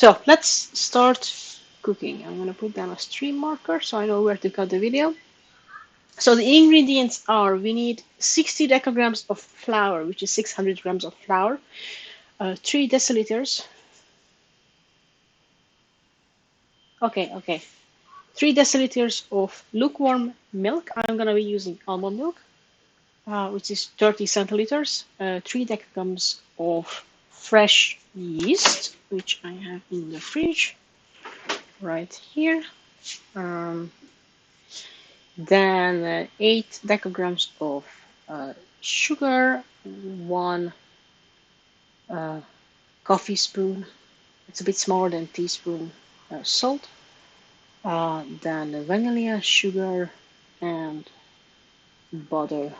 So let's start cooking. I'm gonna put down a stream marker so I know where to cut the video. So the ingredients are, we need 60 decograms of flour, which is 600 grams of flour, 3 deciliters. Okay. 3 deciliters of lukewarm milk. I'm gonna be using almond milk, which is 30 centiliters. 3 decograms of fresh yeast, which I have in the fridge right here. Then 8 decograms of sugar, 1 coffee spoon, it's a bit smaller than teaspoon, salt, then vanilla, sugar, and butter.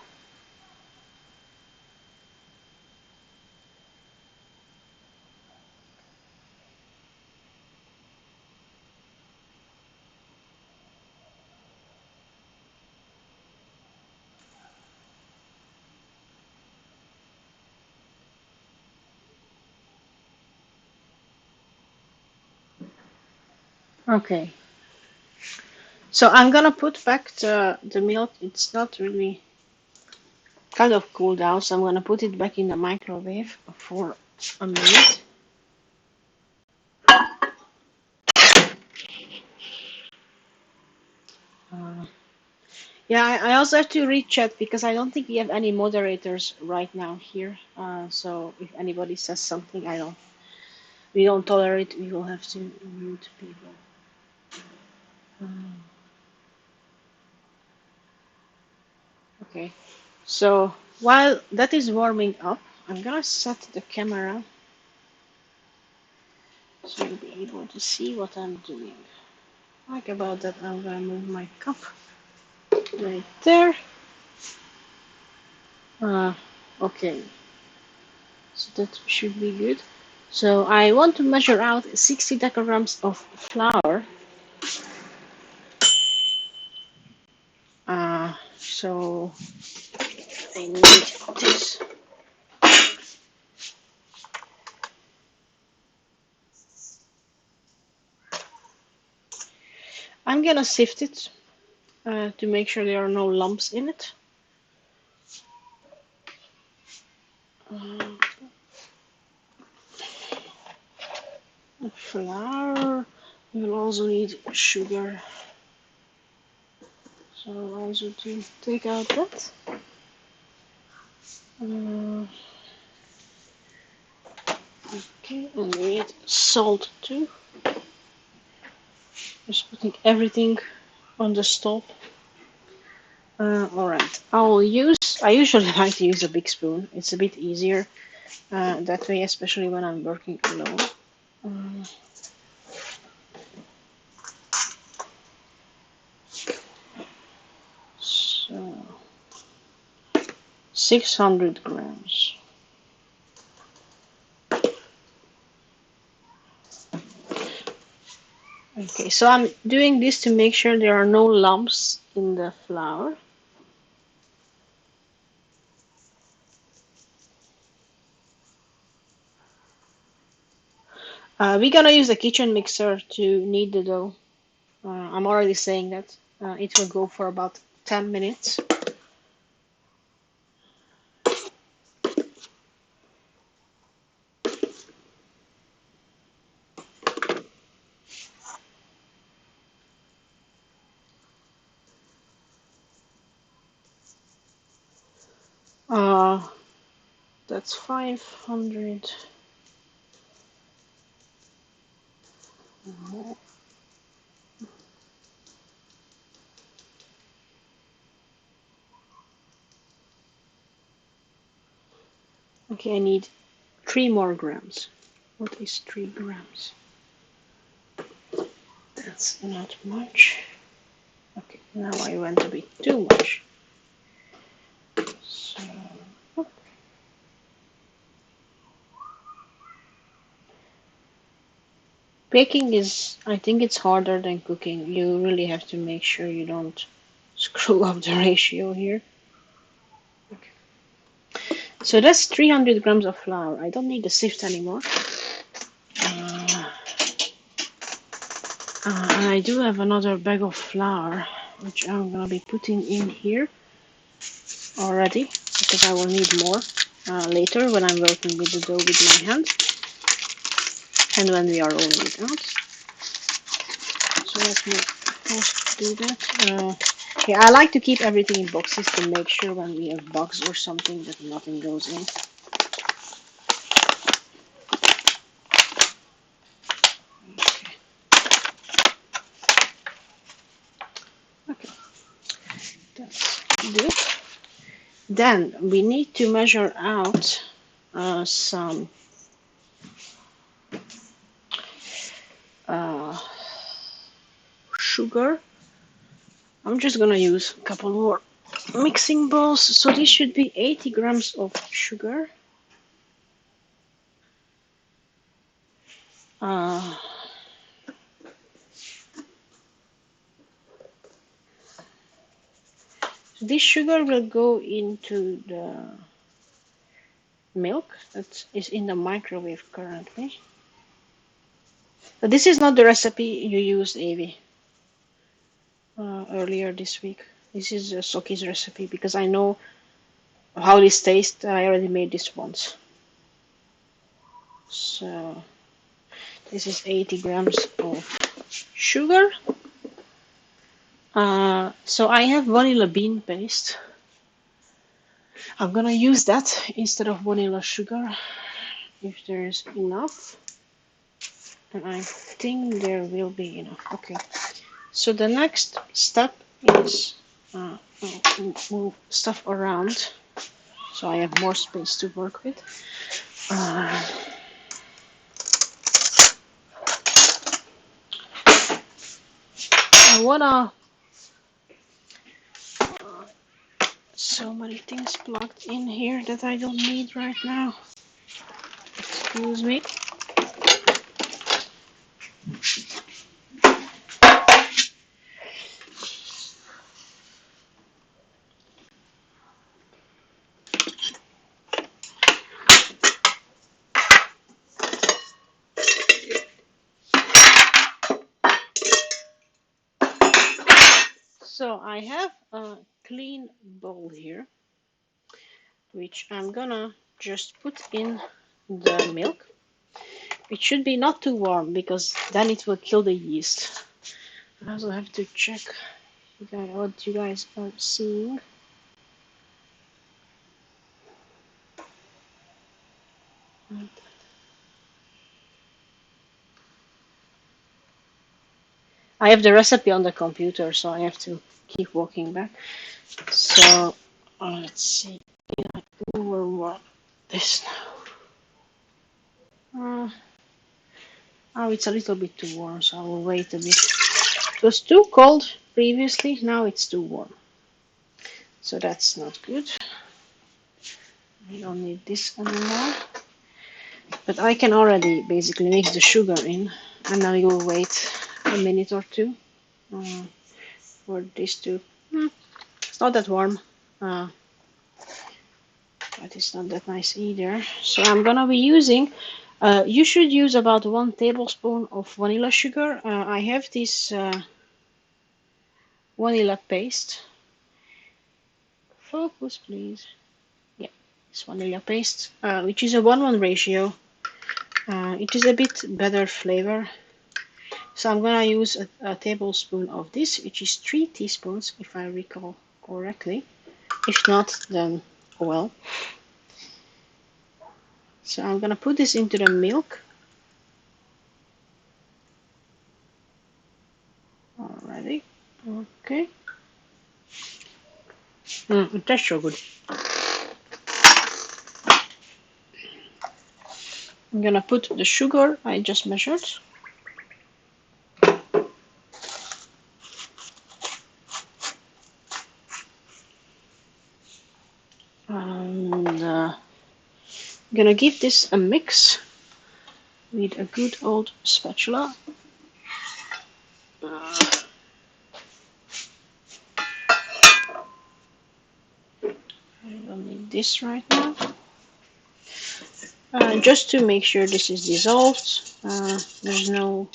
Okay, so I'm gonna put back the milk. It's not really kind of cooled down, so I'm gonna put it back in the microwave for a minute. Yeah, I also have to read chat because I don't think we have any moderators right now here. So if anybody says something, we don't tolerate, we will have to mute people. Okay, so while that is warming up, I'm gonna set the camera so you'll be able to see what I'm doing. Like about that, I'm gonna move my cup right there. Okay, so that should be good. So I want to measure out 60 decograms of flour. So I need this. I'm gonna sift it to make sure there are no lumps in it. Flour. You'll also need sugar. So also to take out that. Okay, and we need salt too. Just putting everything on the stove. Alright, I usually like to use a big spoon. It's a bit easier that way, especially when I'm working alone. So 600 grams. Okay, so I'm doing this to make sure there are no lumps in the flour. We're gonna use a kitchen mixer to knead the dough. I'm already saying that. It will go for about 10 minutes. That's 500. Okay, I need 3 more grams. What is 3 grams? That's not much. Okay, now I went a bit too much. So, baking is, I think it's harder than cooking. You really have to make sure you don't screw up the ratio here. Okay. So that's 300 grams of flour. I don't need the sift anymore. And I do have another bag of flour, which I'm gonna be putting in here already, because I will need more later when I'm working with the dough with my hand, and when we are rolling it out. So let me first do that. Yeah, I like to keep everything in boxes to make sure when we have bugs or something that nothing goes in. Okay. Okay, that's good. Then we need to measure out some sugar. I'm just gonna use a couple more mixing bowls. So this should be 80 grams of sugar. Uh, this sugar will go into the milk that is in the microwave currently. But this is not the recipe you used, Avi, earlier this week. This is Soki's recipe because I know how this tastes. I already made this once. So this is 80 grams of sugar. So I have vanilla bean paste. I'm gonna use that instead of vanilla sugar if there's enough. And I think there will be enough. Okay. So the next step is move stuff around so I have more space to work with. I wanna so many things plugged in here that I don't need right now. Excuse me. So I have a clean bowl here, which I'm gonna just put in the milk. It should be not too warm because then it will kill the yeast. I also have to check what you guys are seeing. I have the recipe on the computer, so I have to keep walking back. So let's see. Over this now. Oh, it's a little bit too warm, so I will wait a bit. It was too cold previously, now it's too warm. So that's not good. I don't need this anymore. But I can already basically mix the sugar in, and now you will wait a minute or two for this to. It's not that warm, but it's not that nice either. So I'm gonna be using. You should use about 1 tablespoon of vanilla sugar. I have this vanilla paste. Focus, please. Yeah, it's vanilla paste, which is a 1:1 ratio. It is a bit better flavor. So I'm gonna use a tablespoon of this, which is 3 teaspoons, if I recall correctly. If not, then well. So I'm gonna put this into the milk. Alrighty. Okay. It tastes so good. I'm gonna put the sugar I just measured. And I'm gonna give this a mix with a good old spatula. I don't need this right now. Just to make sure this is dissolved. There's no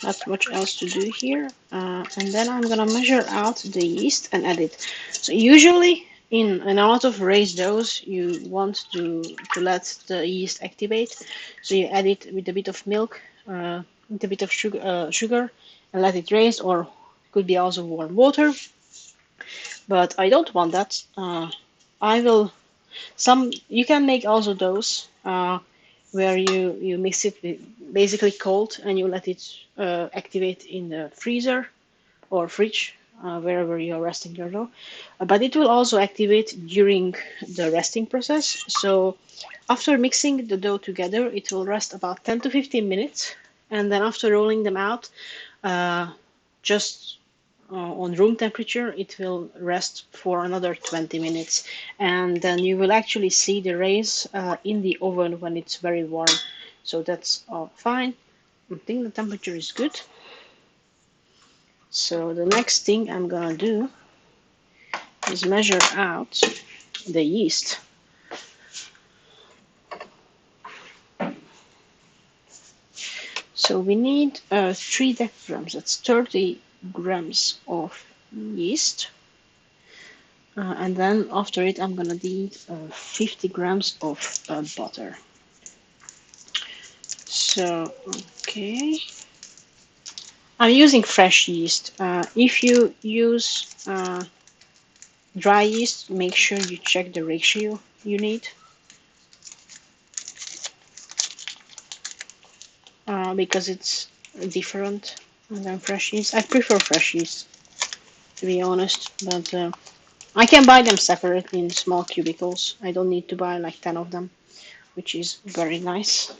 Not much else to do here. And then I'm gonna measure out the yeast and add it. So usually in a lot of raised doughs, you want to let the yeast activate. So you add it with a bit of milk, with a bit of sugar, and let it raise, or could be also warm water. But I don't want that. I will you can make also those where you mix it with basically cold and you let it activate in the freezer or fridge, wherever you're resting your dough. But it will also activate during the resting process. So after mixing the dough together, it will rest about 10 to 15 minutes. And then after rolling them out, uh, just on room temperature, it will rest for another 20 minutes. And then you will actually see the rays in the oven when it's very warm. So that's fine. I think the temperature is good. So the next thing I'm gonna do is measure out the yeast. So we need 3 decograms, that's 30 grams of yeast. And then after it, I'm gonna need 50 grams of butter. So, okay. I'm using fresh yeast. If you use dry yeast, make sure you check the ratio you need. Because it's different than fresh yeast. I prefer fresh yeast, to be honest, but I can buy them separately in small cubicles. I don't need to buy like 10 of them, which is very nice.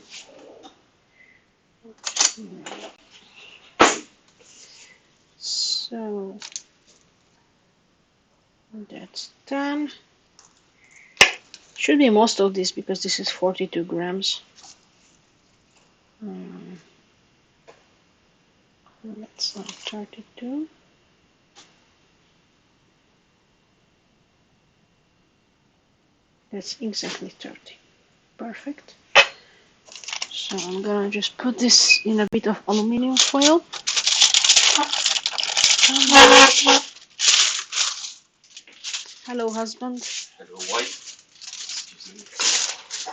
So that's done. Should be most of this because this is 42 grams. Let's 32. That's exactly 30. Perfect. So I'm gonna just put this in a bit of aluminum foil. Hello, husband. Hello, wife.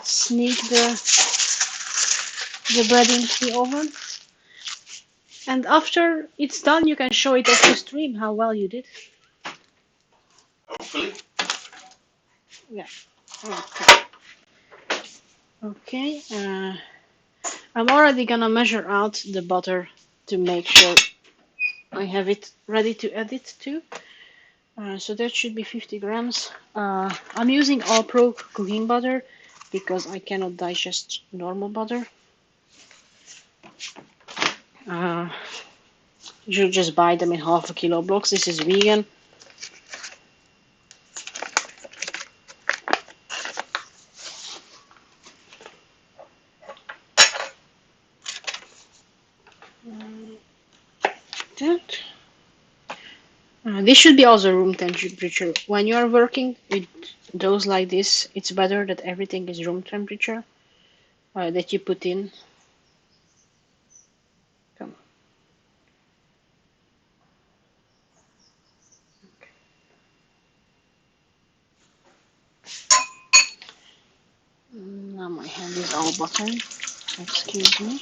Sneak the bread into the oven. And after it's done, you can show it off the stream how well you did. Hopefully. Yeah. Okay. Okay. I'm already gonna measure out the butter to make sure I have it ready to add it to. So that should be 50 grams. I'm using All Pro cooking butter because I cannot digest normal butter. You just buy them in half a kilo blocks. This is vegan. This should be also room temperature. When you are working with doughs like this, it's better that everything is room temperature that you put in. Come. Now my hand is all buttered. Excuse me.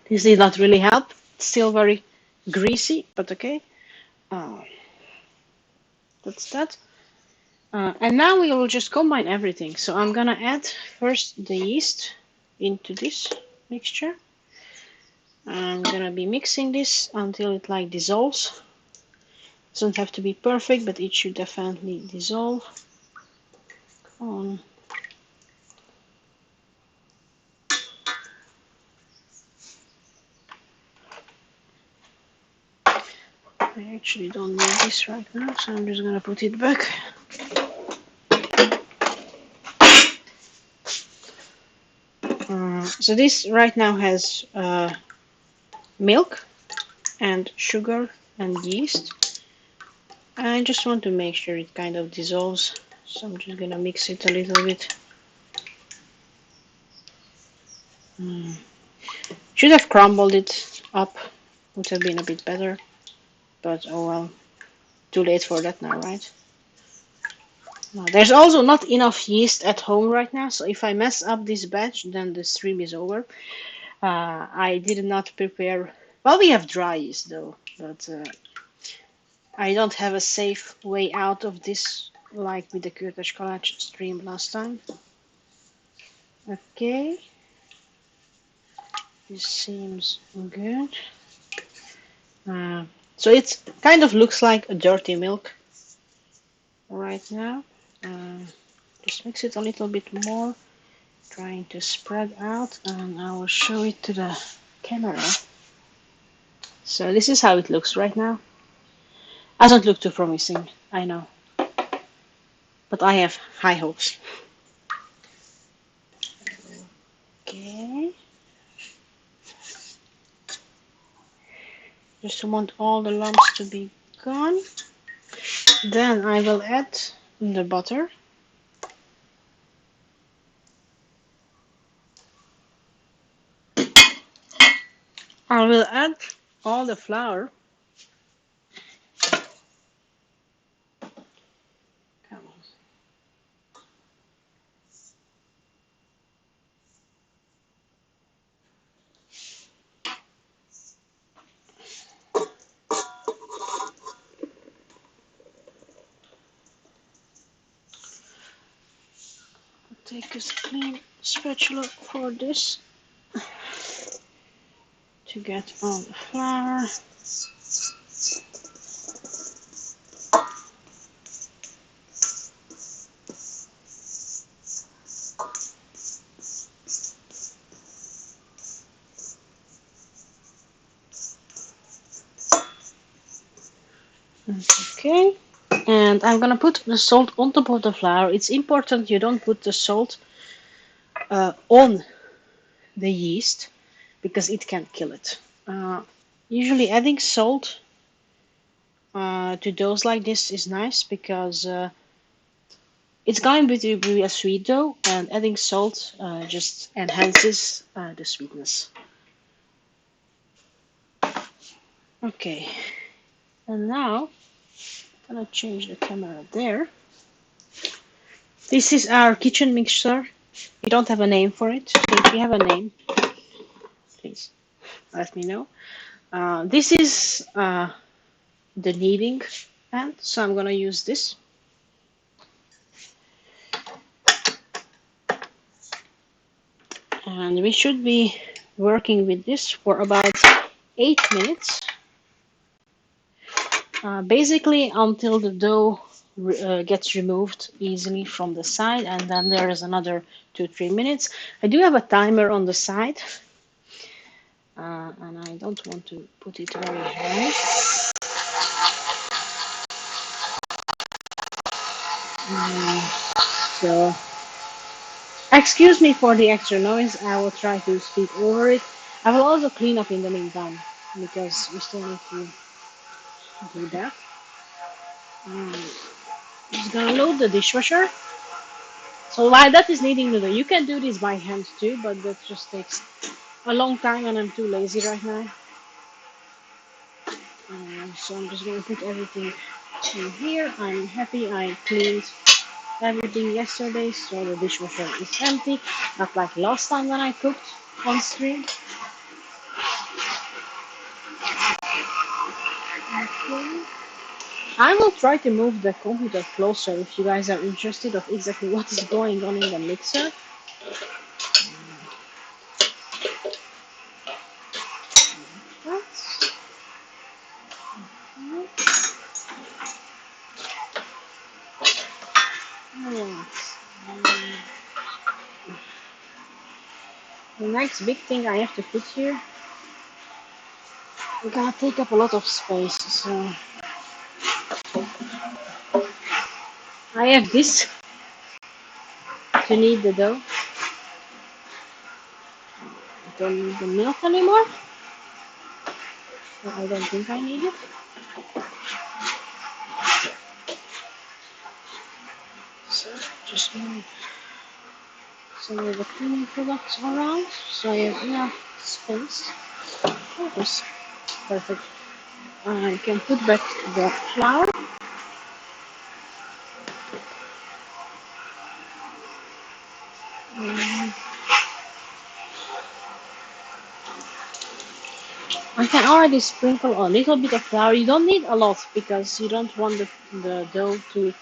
This did not really help. It's still very greasy, but okay. That's that. And now we will just combine everything. So I'm gonna add first the yeast into this mixture. I'm gonna be mixing this until it like dissolves. Doesn't have to be perfect, but it should definitely dissolve. Come on. I actually don't need this right now, so I'm just gonna put it back. So this right now has milk and sugar and yeast. I just want to make sure it kind of dissolves, so I'm just gonna mix it a little bit. Should have crumbled it up. Would have been a bit better. But oh well. Too late for that now, right? There's also not enough yeast at home right now, so if I mess up this batch, then the stream is over. I did not prepare. Well, we have dry yeast though, but I don't have a safe way out of this, like with the Kurtas College stream last time. Okay, this seems good. So it kind of looks like a dirty milk right now. Just mix it a little bit more, trying to spread out, and I will show it to the camera. So this is how it looks right now. Doesn't look too promising, I know, but I have high hopes. Okay. Just want all the lumps to be gone. Then I will add the butter. I will add all the flour. Come on. Take a clean spatula for this to get all the flour. Okay, and I'm gonna put the salt on top of the flour. It's important you don't put the salt on the yeast because it can kill it. Usually adding salt to doughs like this is nice because it's going to be a sweet dough, and adding salt just enhances the sweetness. Okay, and now I'm gonna change the camera there. This is our kitchen mixer. We don't have a name for it, so if you have a name, please let me know. This is the kneading hand, so I'm gonna use this. And we should be working with this for about 8 minutes. Basically until the dough gets removed easily from the side, and then there is another 2-3 minutes. I do have a timer on the side, and I don't want to put it very high. So excuse me for the extra noise. I will try to speak over it. I will also clean up in the meantime because we still need to do that. Just gonna load the dishwasher. So while that is kneading the dough, you can do this by hand too, but that just takes a long time and I'm too lazy right now. So I'm just gonna put everything in here. I'm happy I cleaned everything yesterday, so the dishwasher is empty. Not like last time when I cooked on stream. Okay. I will try to move the computer closer if you guys are interested of exactly what is going on in the mixer. The next big thing I have to put here is gonna take up a lot of space, so I have this to knead the dough. I don't need the milk anymore, so I don't think I need it. So just move some of the cleaning products around, so I have enough space. Oh, this perfect. I can put back the flour. I can already sprinkle a little bit of flour. You don't need a lot because you don't want the dough to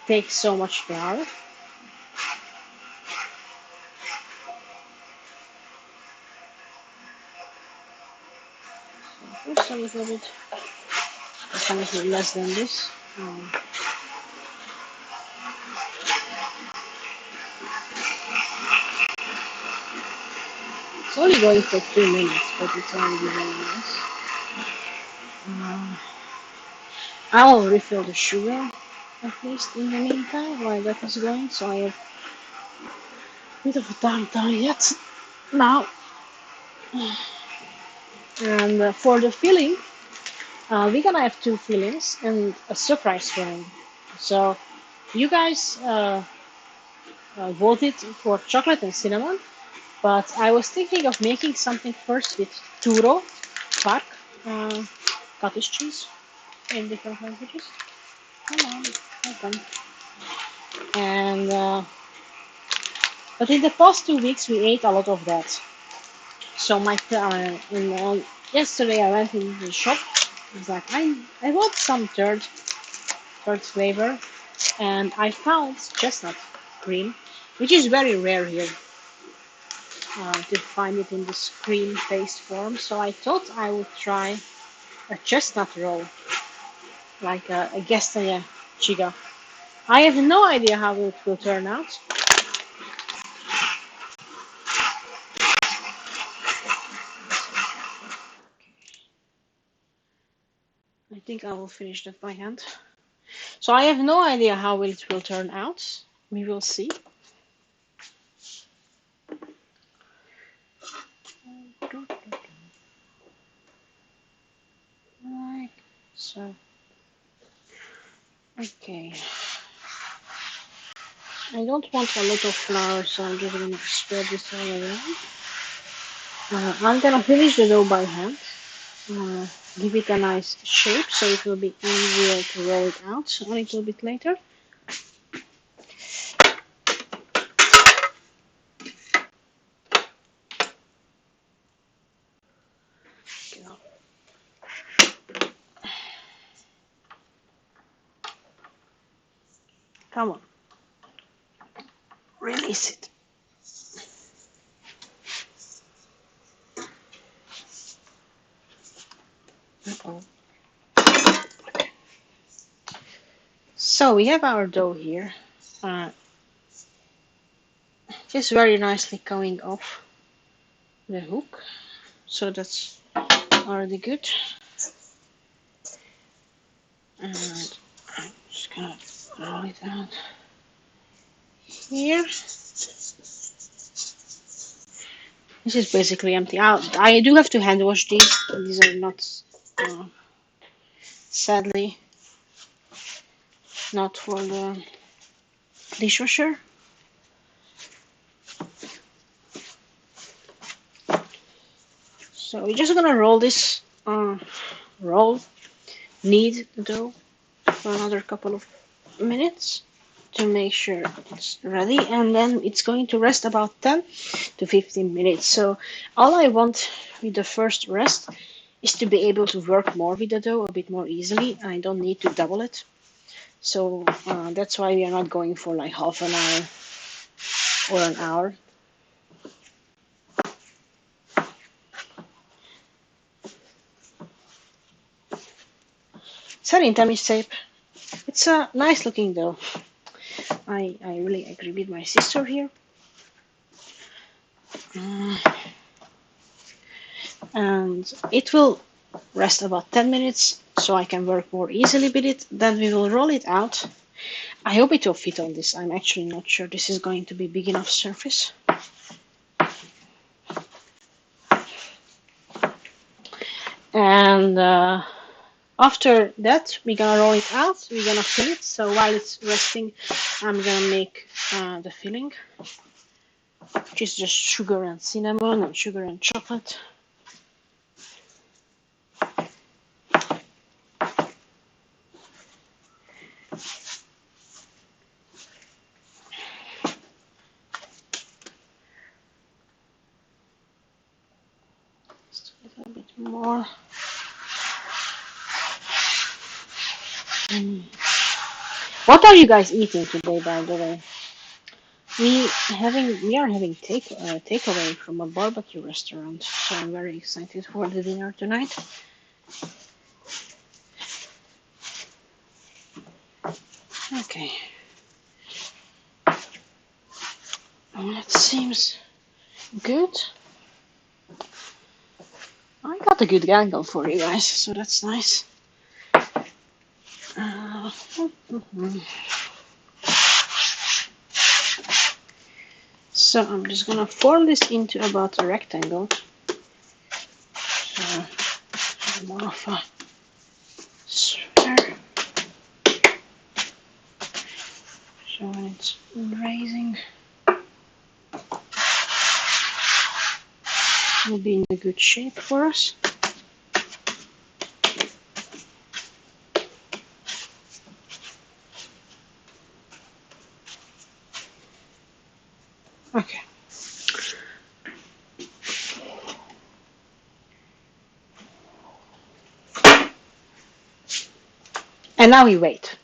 take so much flour. So just a little bit, just a little less than this. It's only going for 2 minutes, but it's already very nice. I will refill the sugar at least in the meantime while that is going, so I have a bit of a downtime yet now. And for the filling, we're gonna have two fillings and a surprise filling. So you guys voted for chocolate and cinnamon, but I was thinking of making something first with turo, park, cottage cheese in different languages. Come on, welcome. And but in the past 2 weeks we ate a lot of that. So yesterday I went in the shop. I was like, I want some third flavor, and I found chestnut cream, which is very rare here to find it in this cream paste form. So I thought I would try a chestnut roll, like a gestanya chiga. I have no idea how it will turn out. I think I will finish that by hand. So I have no idea how it will turn out. We will see. Like so. Okay. I don't want a lot of flour, so I'm just gonna spread this all around. I'm gonna finish the dough by hand. Give it a nice shape so it will be easier to roll it out a little bit later. Come on, release it. Uh-oh. So we have our dough here. Just very nicely coming off the hook. So that's already good. And I'm just gonna roll it out here. This is basically empty. I do have to hand wash these. These are not, sadly, not for the dishwasher. So we're just gonna roll this, knead the dough for another couple of minutes to make sure it's ready, and then it's going to rest about 10 to 15 minutes. So all I want with the first rest is to be able to work more with the dough a bit more easily. I don't need to double it. So that's why we are not going for like half an hour or an hour. Szerintem is szép. It's a nice looking dough. I really agree with my sister here. And it will rest about 10 minutes so I can work more easily with it. Then we will roll it out. I hope it will fit on this. I'm actually not sure this is going to be big enough surface. And after that, we're gonna roll it out. We're gonna fill it. So while it's resting, I'm gonna make the filling. which is just sugar and cinnamon and sugar and chocolate. Just a little bit more. What are you guys eating today, by the way? We are having takeaway from a barbecue restaurant, so I'm very excited for the dinner tonight. Okay, that seems good. I got a good angle for you guys, so that's nice. So I'm just gonna form this into about a rectangle. So more of a sphere. So when it's raising, it will be in a good shape for us. Okay. And now we wait.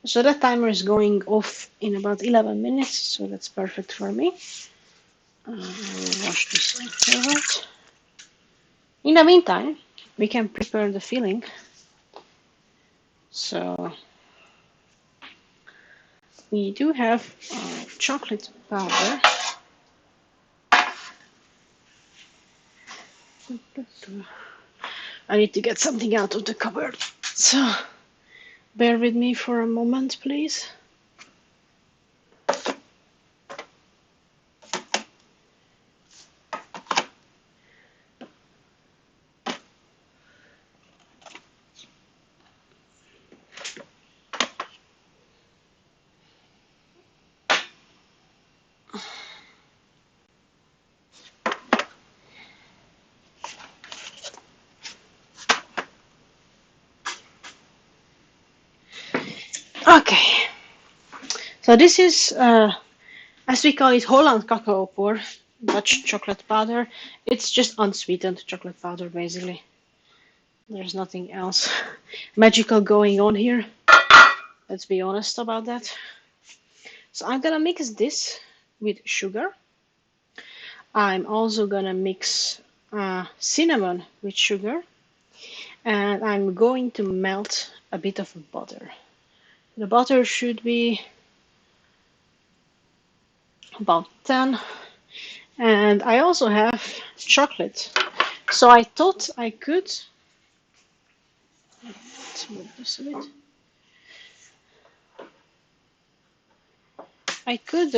So that timer is going off in about 11 minutes, so that's perfect for me. I will wash this afterwards. In the meantime, we can prepare the filling. So we do have chocolate powder. I need to get something out of the cupboard. So bear with me for a moment, please. Okay, so this is, as we call it, Holland cacao pour, Dutch chocolate powder. It's just unsweetened chocolate powder, basically. There's nothing else magical going on here. Let's be honest about that. So I'm gonna mix this with sugar. I'm also gonna mix cinnamon with sugar. And I'm going to melt a bit of butter. The butter should be about 10. And I also have chocolate. So I thought I could, let's move this a bit. I could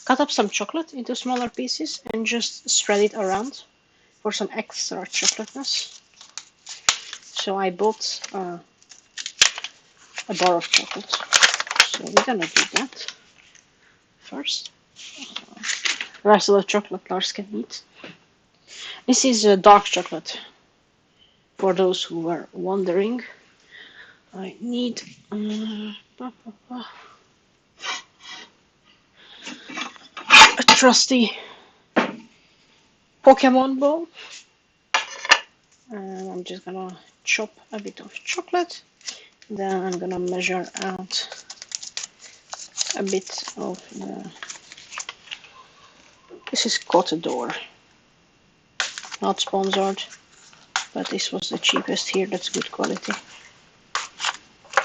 cut up some chocolate into smaller pieces and just spread it around for some extra chocolateness. So I bought a bar of chocolate. So we're gonna do that first. The rest of the chocolate Lars can eat. This is dark chocolate. For those who were wondering, I need a trusty Pokemon ball. And I'm just gonna chop a bit of chocolate. Then I'm gonna measure out a bit of the. This is Cotador, not sponsored, but this was the cheapest here. That's good quality.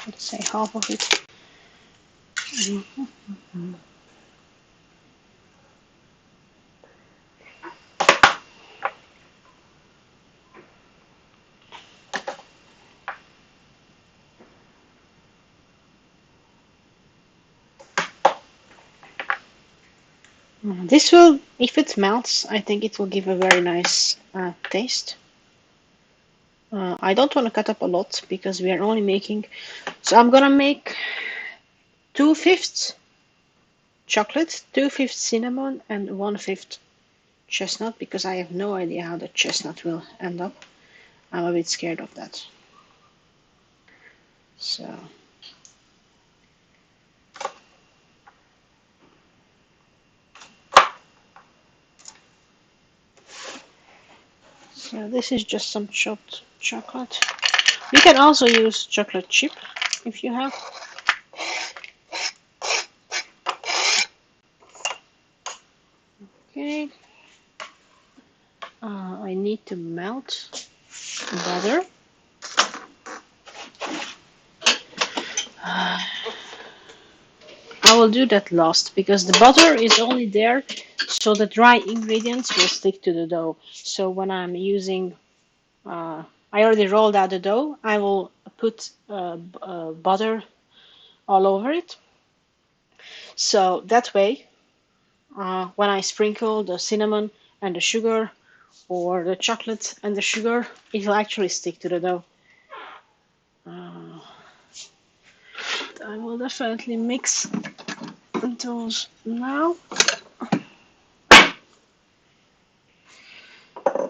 Let's say half of it. This will, if it melts, I think it will give a very nice taste. I don't want to cut up a lot because we are only making, so I'm gonna make 2/5 chocolate, 2/5 cinnamon, and 1/5 chestnut, because I have no idea how the chestnut will end up. I'm a bit scared of that. So this is just some chopped chocolate. You can also use chocolate chip if you have. Okay. I need to melt butter. I will do that last because the butter is only there so the dry ingredients will stick to the dough. So when I'm using, I already rolled out the dough, I will put butter all over it. So that way, when I sprinkle the cinnamon and the sugar, or the chocolate and the sugar, it will actually stick to the dough. I will definitely mix those now.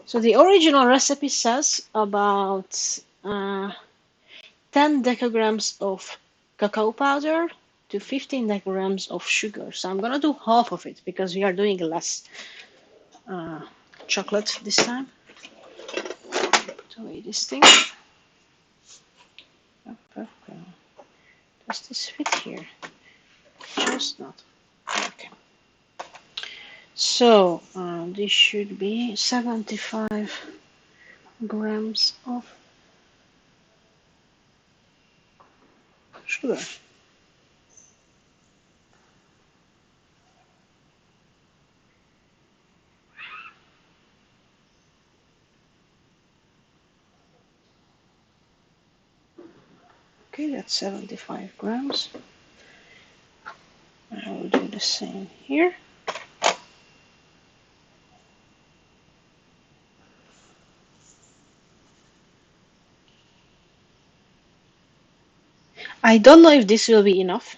So the original recipe says about 10 decagrams of cacao powder to 15 decagrams of sugar. So I'm gonna do half of it because we are doing less chocolate this time. Put away this thing. Does this fit here? Just not. Okay. So this should be 75 grams of sugar. Okay, that's 75 grams. I will do the same here. I don't know if this will be enough.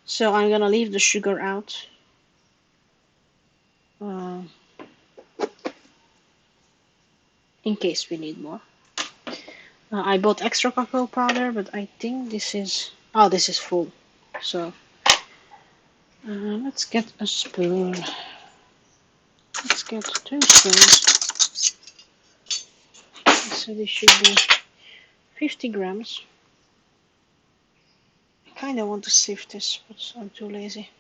So I'm gonna leave the sugar out. In case we need more. I bought extra cacao powder, but I think this is... Oh, this is full. So let's get a spoon. Let's get 2 spoons. So this should be 50 grams. I kind of want to sift this, but I'm too lazy.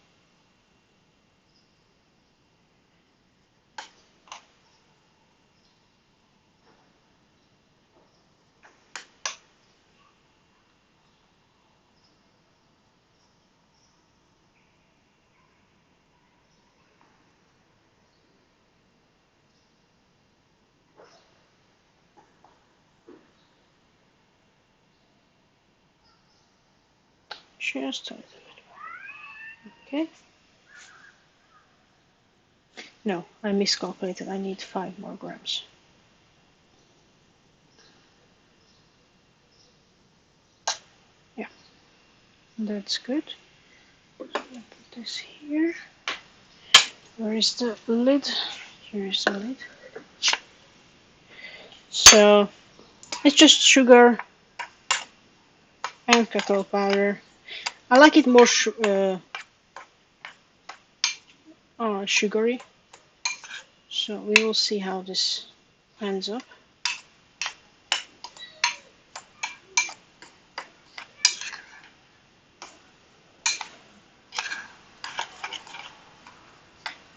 Just a little bit. Okay. No, I miscalculated. I need 5 more grams. Yeah, that's good. Put this here. Where is the lid? Here is the lid. So it's just sugar and cacao powder. I like it more sugary. So we will see how this ends up.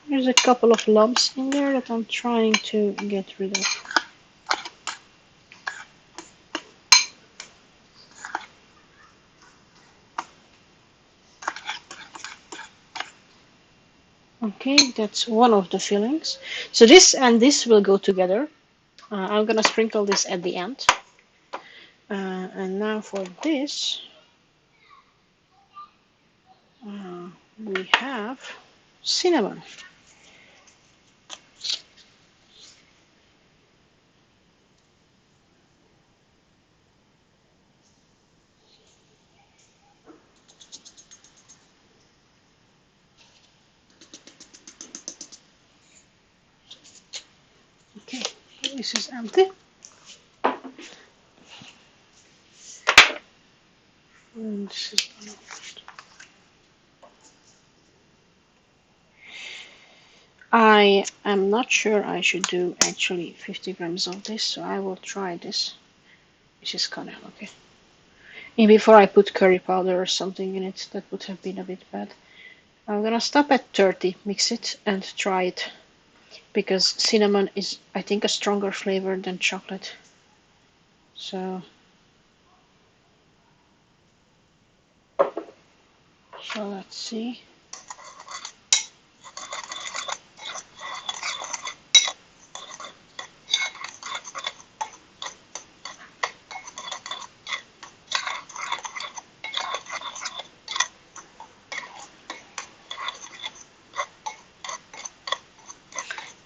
There's a couple of lumps in there that I'm trying to get rid of. Okay, that's one of the fillings. So this and this will go together. I'm gonna sprinkle this at the end. And now for this, we have cinnamon. This is empty. And this is I am not sure I should do actually 50 grams of this, so I will try this. This is kind of okay. And before I put curry powder or something in it, that would have been a bit bad. I'm gonna stop at 30, mix it, and try it. Because cinnamon is, I think, a stronger flavor than chocolate. So let's see.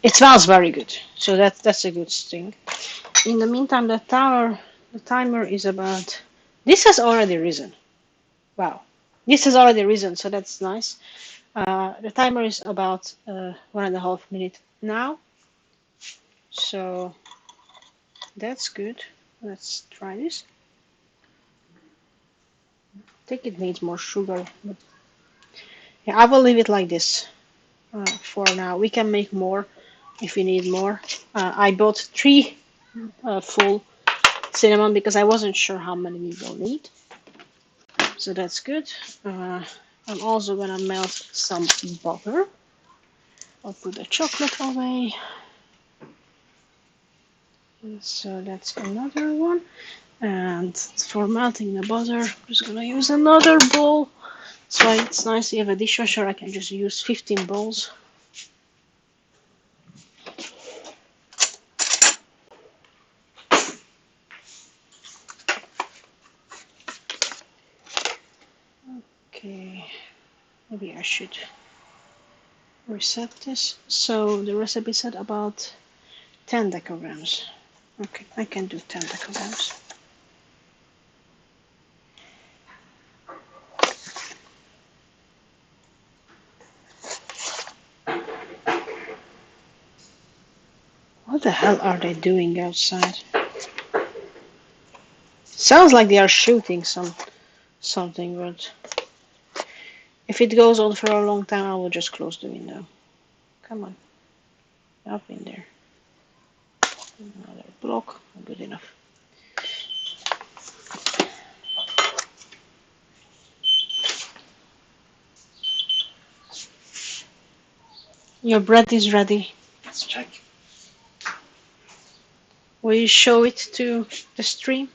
It smells very good, so that's a good thing. In the meantime, the timer is about. This has already risen. Wow, this has already risen, so that's nice. The timer is about 1.5 minutes now, so that's good. Let's try this. I think it needs more sugar, but yeah, I will leave it like this for now. We can make more if we need more. I bought 3 full cinnamon because I wasn't sure how many we will need. So that's good. I'm also gonna melt some butter. I'll put the chocolate away. So that's another one. And for melting the butter, I'm just gonna use another bowl. So it's nice to have a dishwasher. I can just use 15 bowls. Okay, maybe I should reset this. So the recipe said about 10 decograms. Okay, I can do 10 decograms. What the hell are they doing outside? Sounds like they are shooting something, but if it goes on for a long time, I will just close the window. Come on, up in there. Another block, good enough. Your bread is ready. Let's check. Will you show it to the stream?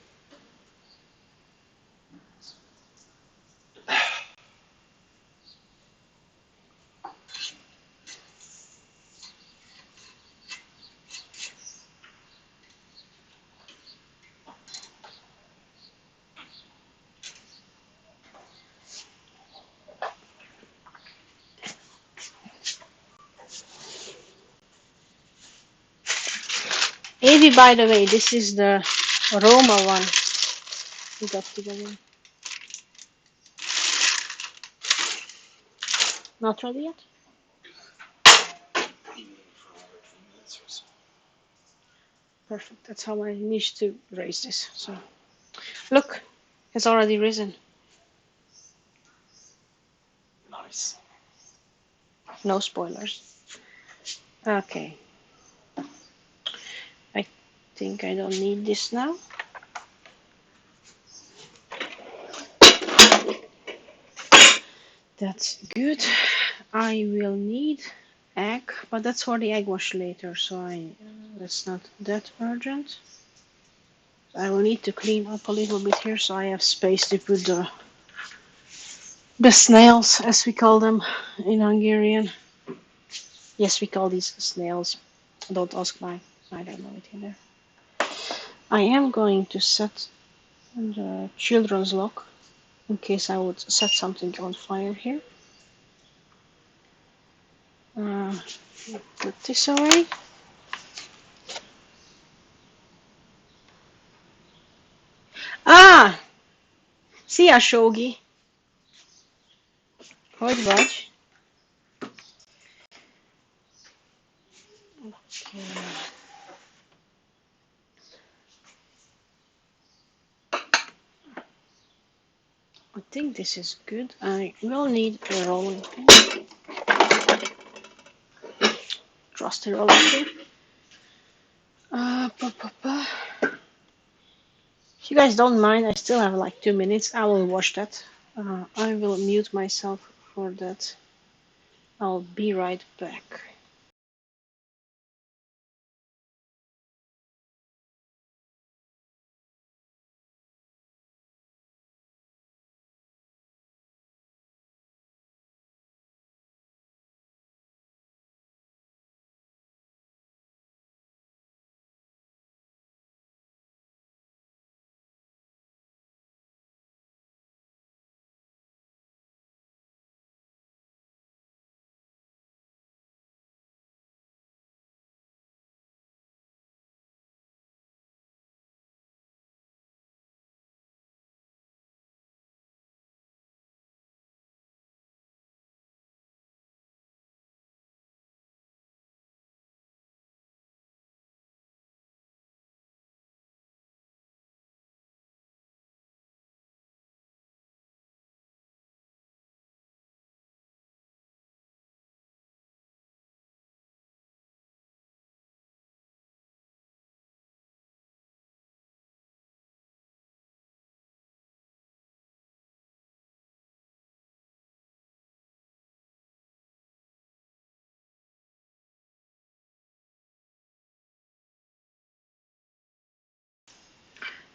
Avi, by the way, this is the Roma one we got together. Not ready yet? Perfect. That's how I need to raise this. So, look, it's already risen. Nice. No spoilers. Okay. I think I don't need this now. That's good. I will need egg, but that's for the egg wash later, so that's not that urgent. I will need to clean up a little bit here so I have space to put the snails, as we call them in Hungarian. Yes, we call these snails. Don't ask why. I don't know it either. I am going to set the children's lock in case I would set something on fire here. Put this away. Ah! Szia, Sógi! Hogy vagy? Okay. think this is good. I will need a rolling pin. Trusty rolling pin. If you guys don't mind, I still have like 2 minutes. I will watch that. I will mute myself for that. I'll be right back.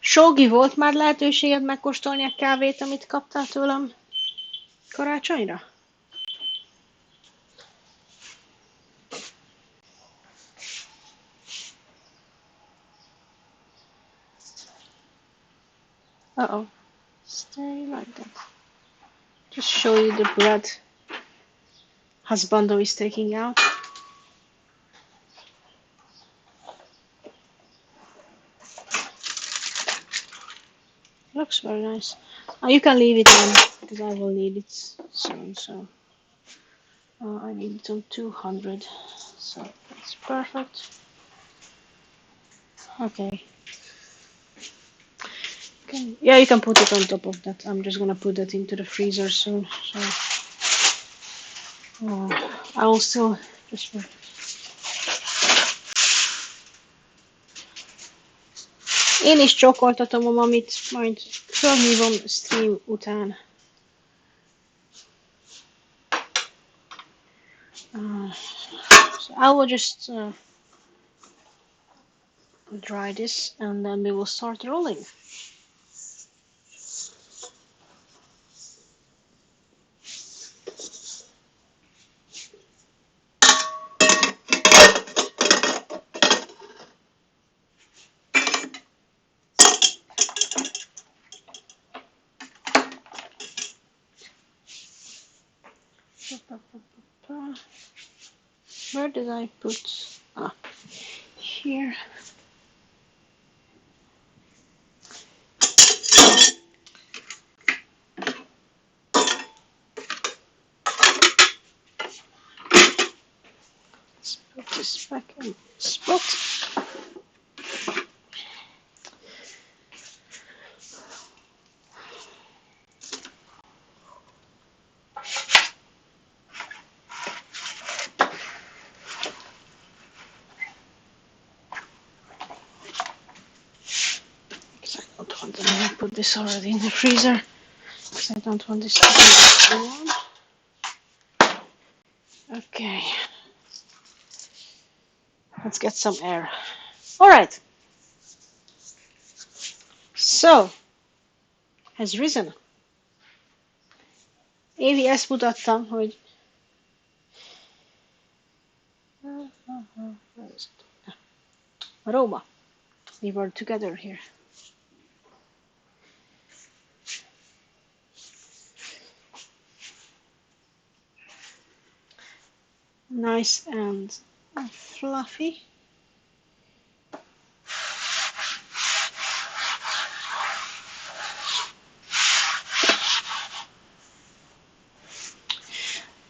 Sógi, volt már lehetőséged megkóstolni a kávét, amit kaptál tőlem karácsonyra? Uh-oh. Stay like that. Just show you the bread husbando is taking out. Looks very nice. You can leave it on because I will need it soon. So I need it on 200. So that's perfect. Okay. Yeah, you can put it on top of that. I'm just gonna put that into the freezer soon. So I will still just. Én is csókoltatom a mamit, majd felhívom stream után. So I will just dry this and then we will start rolling. Where did I put? Here. Let's put this back in spot. Because I don't want to put this already in the freezer. Because I don't want this to be warm. Okay. Let's get some air. Alright. So, has risen. Évi, ezt mutattam, hogy Roma. We were together here. Nice and fluffy.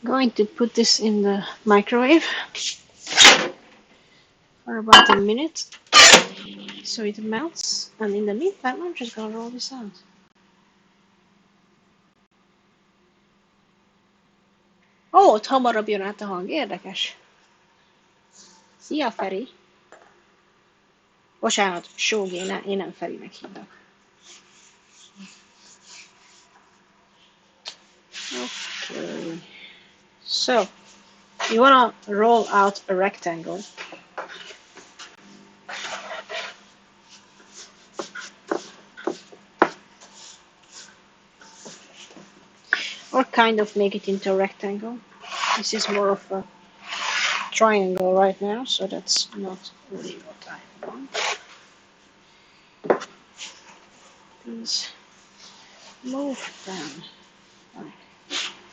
Going to put this in the microwave for about a minute so it melts, and in the meantime I'm just gonna roll this out. Ó, ott hamarabb jön át a hang, érdekes. Szia, Feri! Bocsánat, Sógi, én nem Ferinek hívnak. Okay. So, you wanna roll out a rectangle. Or kind of make it into a rectangle. This is more of a triangle right now, so that's not really what I want. Please move down like this.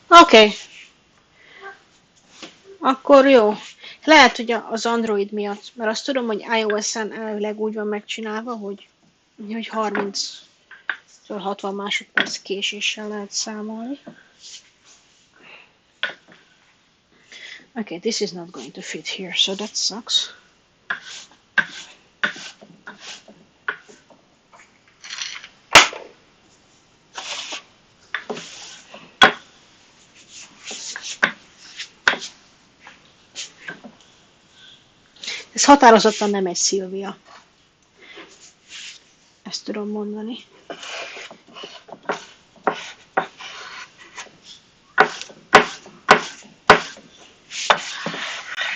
Oké, akkor jó. Lehet, hogy az Android miatt, mert azt tudom, hogy iOS-en elvileg úgy van megcsinálva, hogy 30-60 másodperc késéssel lehet számolni. Okay, this is not going to fit here, so that sucks. Ez határozottan nem egy Szilvia. Ezt tudom mondani.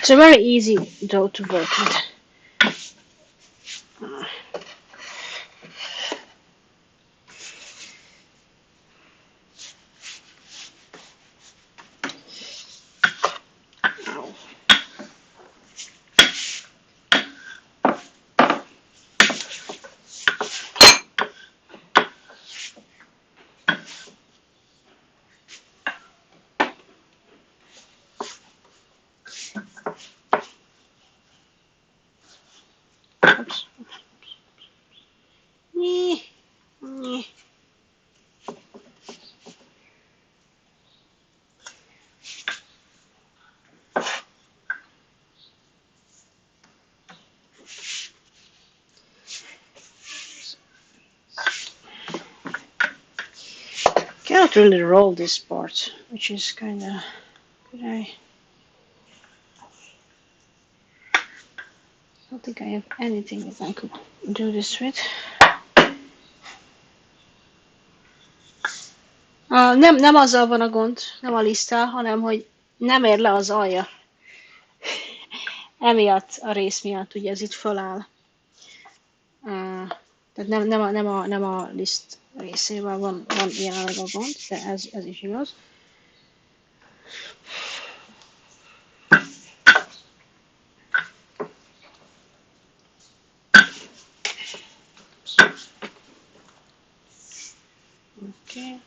It's a very easy dough to work with. Cannot really roll this part, which is kind of good. I don't think I have anything that I could do this with. Nem azzal van a gond, nem a liszttel, hanem hogy nem ér le az alja. Emiatt a rész miatt, ugye ez itt föláll. Tehát nem a liszt részével van jelenleg a gond, de ez is igaz. Okay.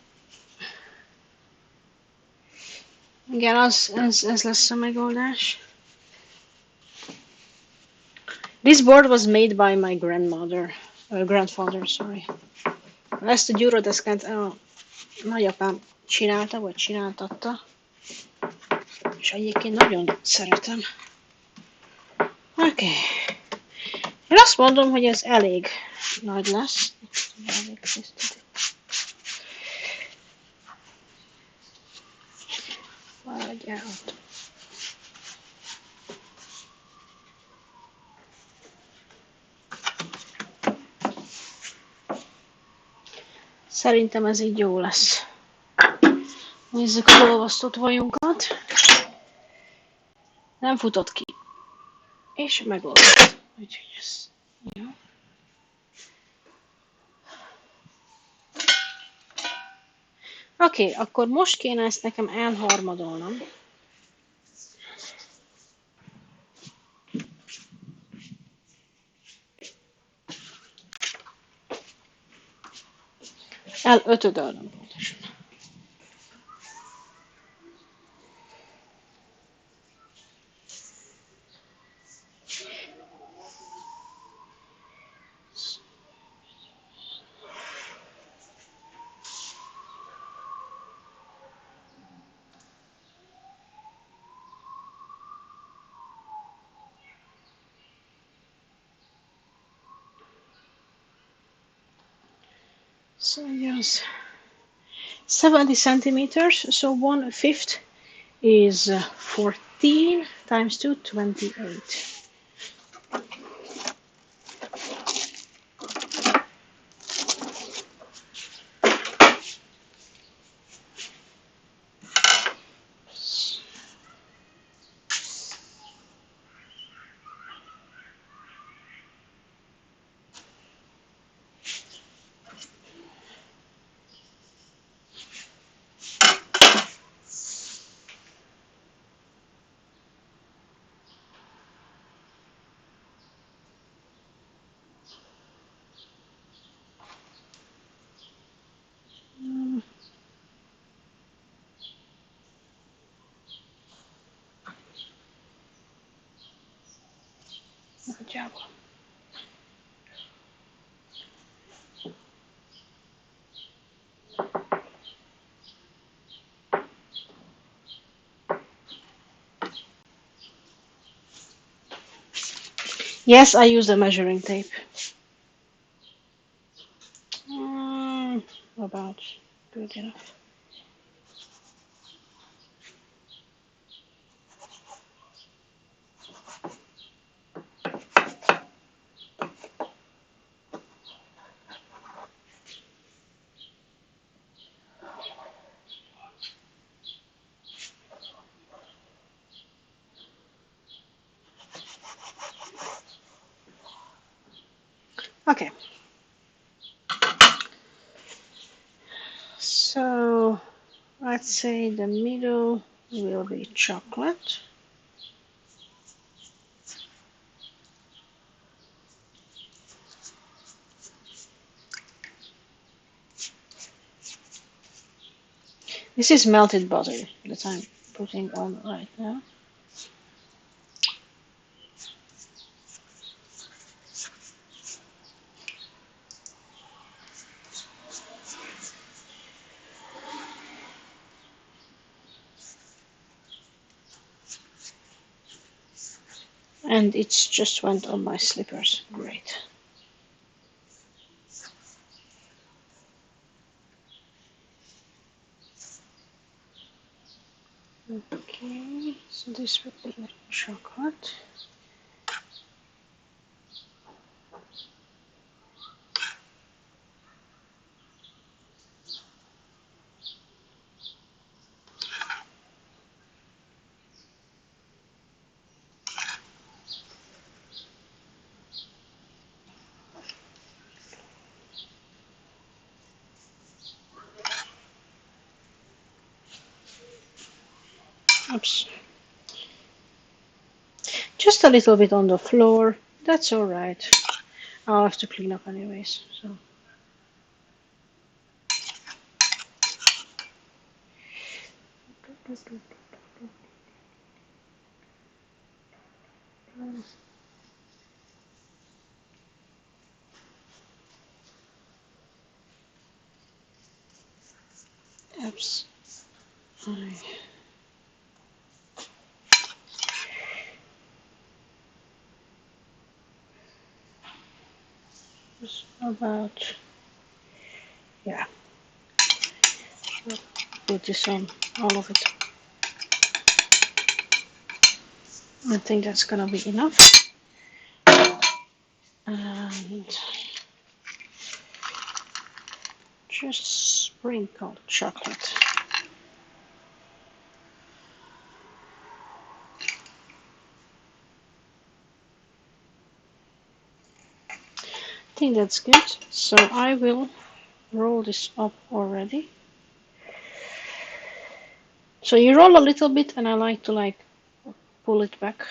Igen, ez lesz a megoldás. This board was made by my grandfather, sorry. Ezt a gyúrodeszkát a nagyapám csinálta, vagy csináltatta. És egyébként nagyon szeretem. Oké. Én azt mondom, hogy ez elég nagy lesz. Maradj el ott. Szerintem ez így jó lesz. Nézzük az olvasztott vajunkat. Nem futott ki. És megoldott. Úgyhogy ez jó. Oké, akkor most kéne ezt nekem elharmadolnom. Elötödölnöm pontosan. So use 70 centimeters. So 1/5 is 14 times 2, 28. Good job. Yes, I use a measuring tape. About good enough. Okay. So let's say the middle will be chocolate. This is melted butter that I'm putting on right now. And it's just went on my slippers. Great. Okay, so this will be the chocolate. Oops. Just a little bit on the floor. That's all right. I'll have to clean up anyways. So. Oops. About, yeah, I'll put this on all of it. I think that's gonna be enough. And just sprinkle chocolate. I think that's good. So I will roll this up already. So you roll a little bit, and I like to pull it back.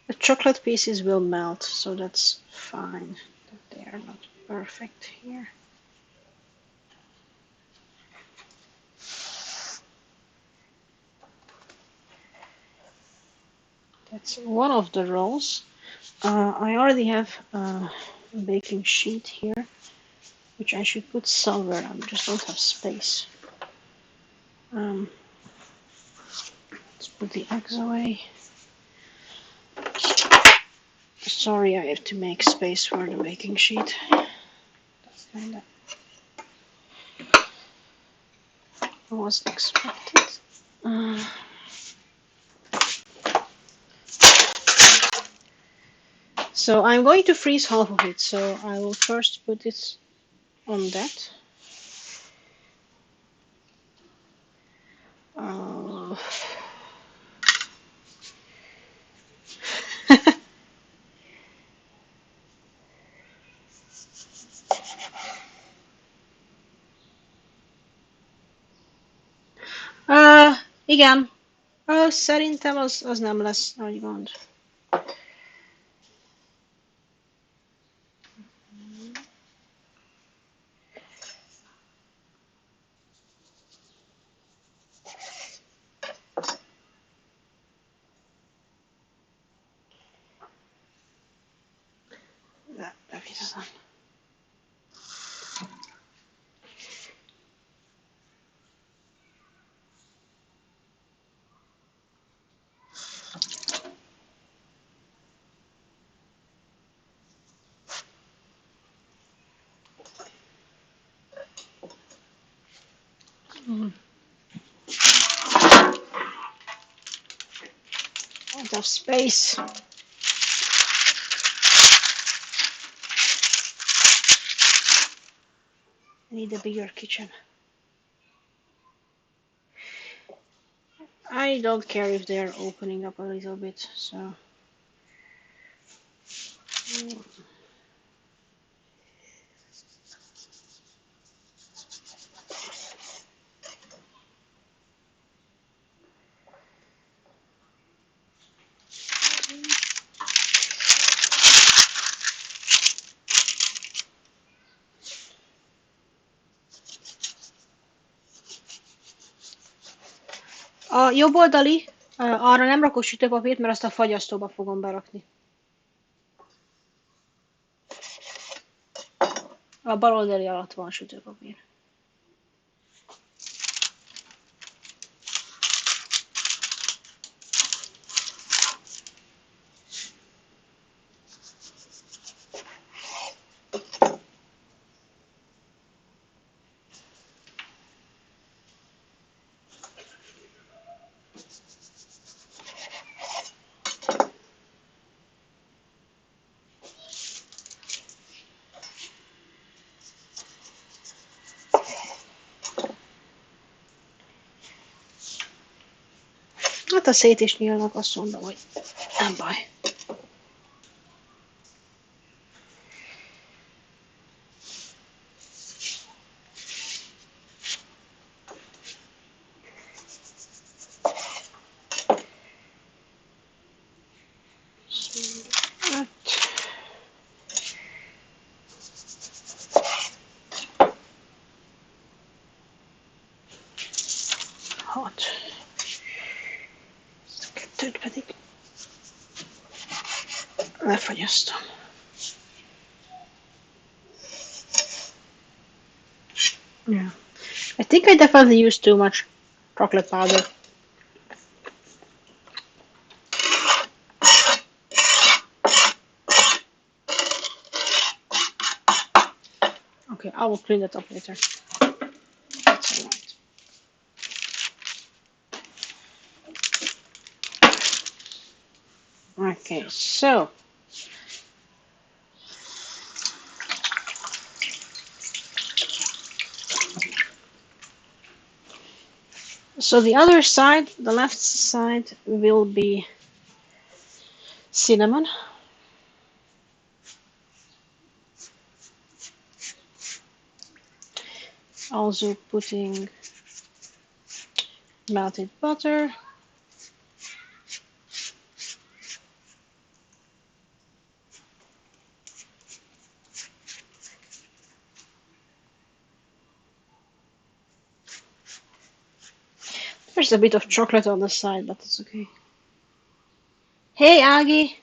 The chocolate pieces will melt, so that's fine. They are not perfect here. That's one of the rolls. I already have a baking sheet here, which I should put somewhere. I just don't have space. Let's put the eggs away. Sorry, I have to make space for the baking sheet. That's kind of was expected. So I'm going to freeze half of it. So I will first put it on that. Uh, igen. Szerintem az nem lesz nagy gond. De bevizezem. Out of space. I need a bigger kitchen. I don't care if they're opening up a little bit, so. A jobb oldali, arra nem rakok sütőpapírt, mert azt a fagyasztóba fogom berakni. A bal oldali alatt van sütőpapír. Hát a szét is nyílnak, azt mondom, hogy nem baj. Hat. Ezt a kettőt pedig lefagyasztom. Yeah. I think I definitely used too much chocolate powder. Okay, I will clean that up later. That's alright. Okay, so the other side, the left side, will be cinnamon. Also putting melted butter. There's a bit of chocolate on the side, but it's okay. Hey, Aggie!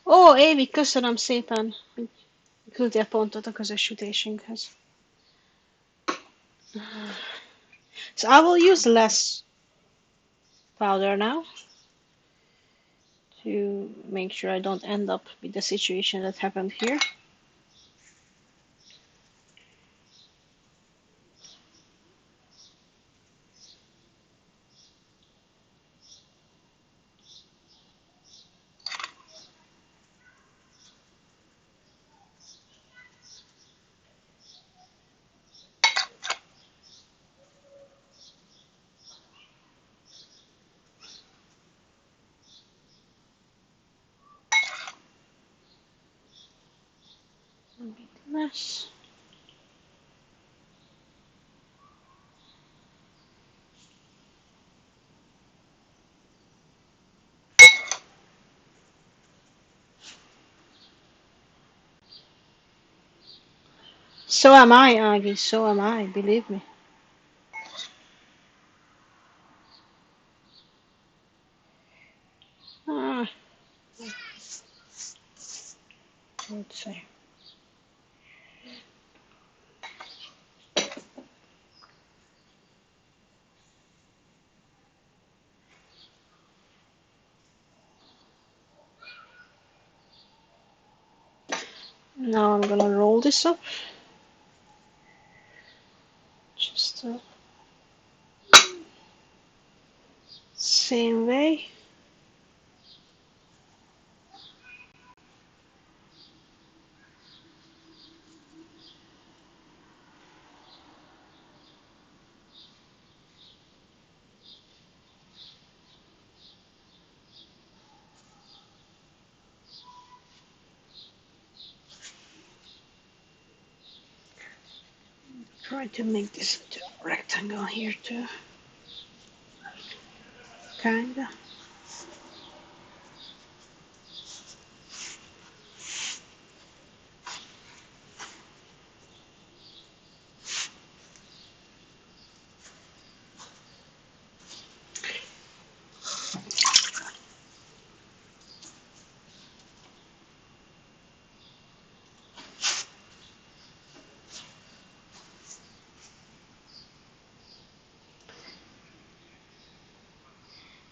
Ó, Évi, köszönöm szépen, hogy küldtél pontot a közös sütésünkhez. So I will use less powder now to make sure I don't end up with the situation that happened here. A bit less. So am I, Aggie, so am I, believe me. Ah, let's see. Now I'm gonna roll this up. Just the same way. Try to make this into a rectangle here too. Kinda.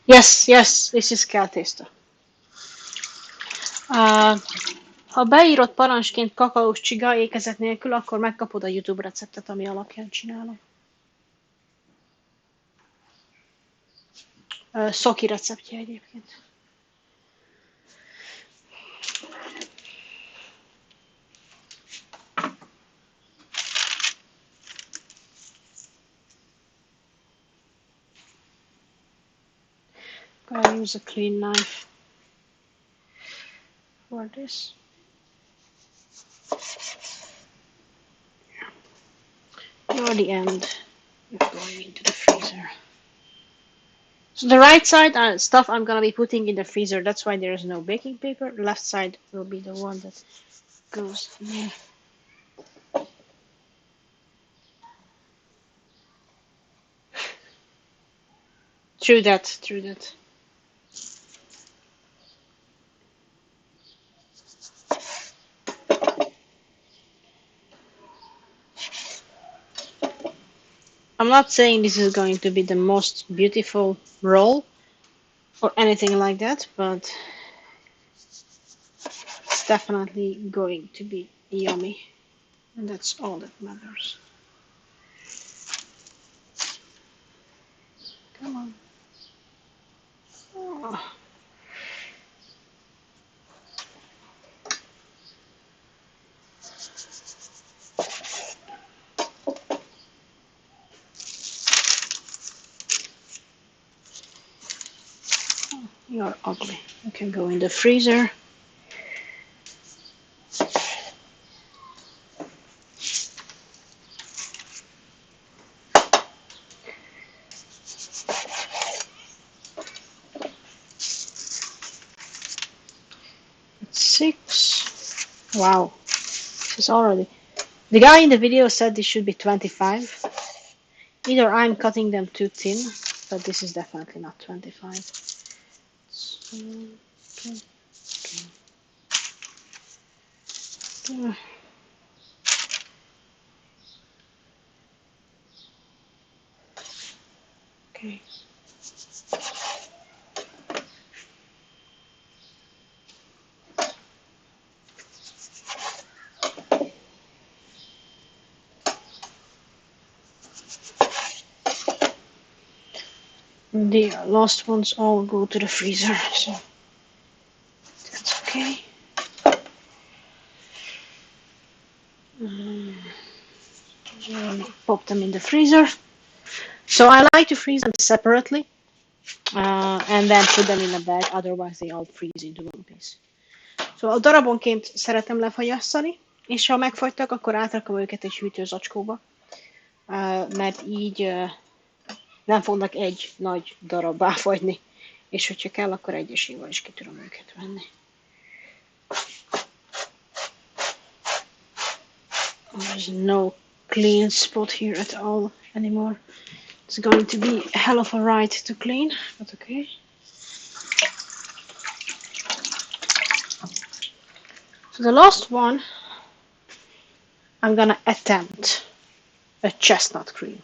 Yes, yes, this is kell tészta. Ha beírod parancsként kakaós csiga ékezet nélkül, akkor megkapod a YouTube receptet, ami alapján csinálom. Szoki receptje egyébként. Gotta use a clean knife for this. Near the end, you're going into the freezer. So the right side stuff I'm gonna be putting in the freezer. That's why there is no baking paper. The left side will be the one that goes in here. True that, true that. I'm not saying this is going to be the most beautiful roll or anything like that, but it's definitely going to be yummy. And that's all that matters. Come on. Oh. You're ugly. You can go in the freezer. It's 6. Wow. This is already. The guy in the video said this should be 25. Either I'm cutting them too thin, but this is definitely not 25. So, okay. Mm, okay. The last ones all go to the freezer, so that's okay. Pop them in the freezer. So I like to freeze them separately, and then put them in a bag, otherwise they all freeze into one piece. Szóval darabonként szeretem lefagyasztani, és ha megfagytak, akkor átrakom őket egy hűtőzacskóba, mert így nem fognak egy nagy darabbá fagyni, és hogyha kell, akkor egyesével is ki tudom őket venni. There's no clean spot here at all anymore. It's going to be a hell of a ride to clean, but okay. So the last one, I'm gonna attempt a chestnut cream.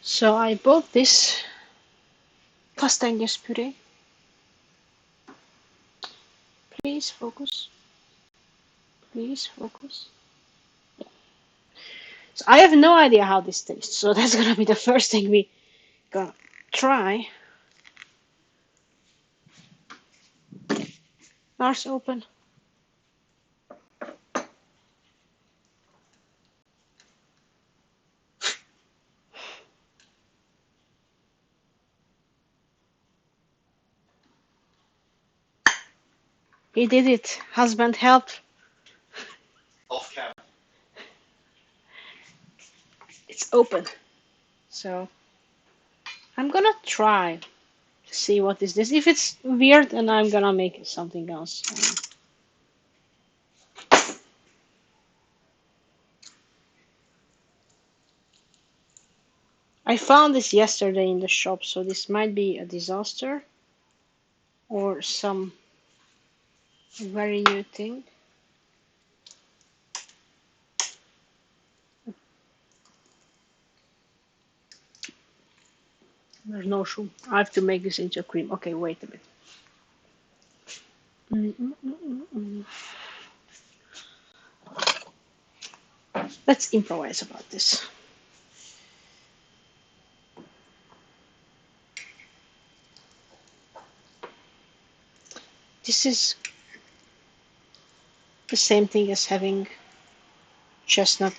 So I bought this castañas puree. Please focus. Please focus. So I have no idea how this tastes, so that's gonna be the first thing we gonna try. Lars, open. He did it. Husband, help. Off camera. It's open. So I'm gonna try to see what is this. If it's weird, then I'm gonna make something else. I found this yesterday in the shop, so this might be a disaster or some very new thing. There's no shoe. I have to make this into a cream. Okay, wait a bit. Let's improvise about this. This is the same thing as having chestnut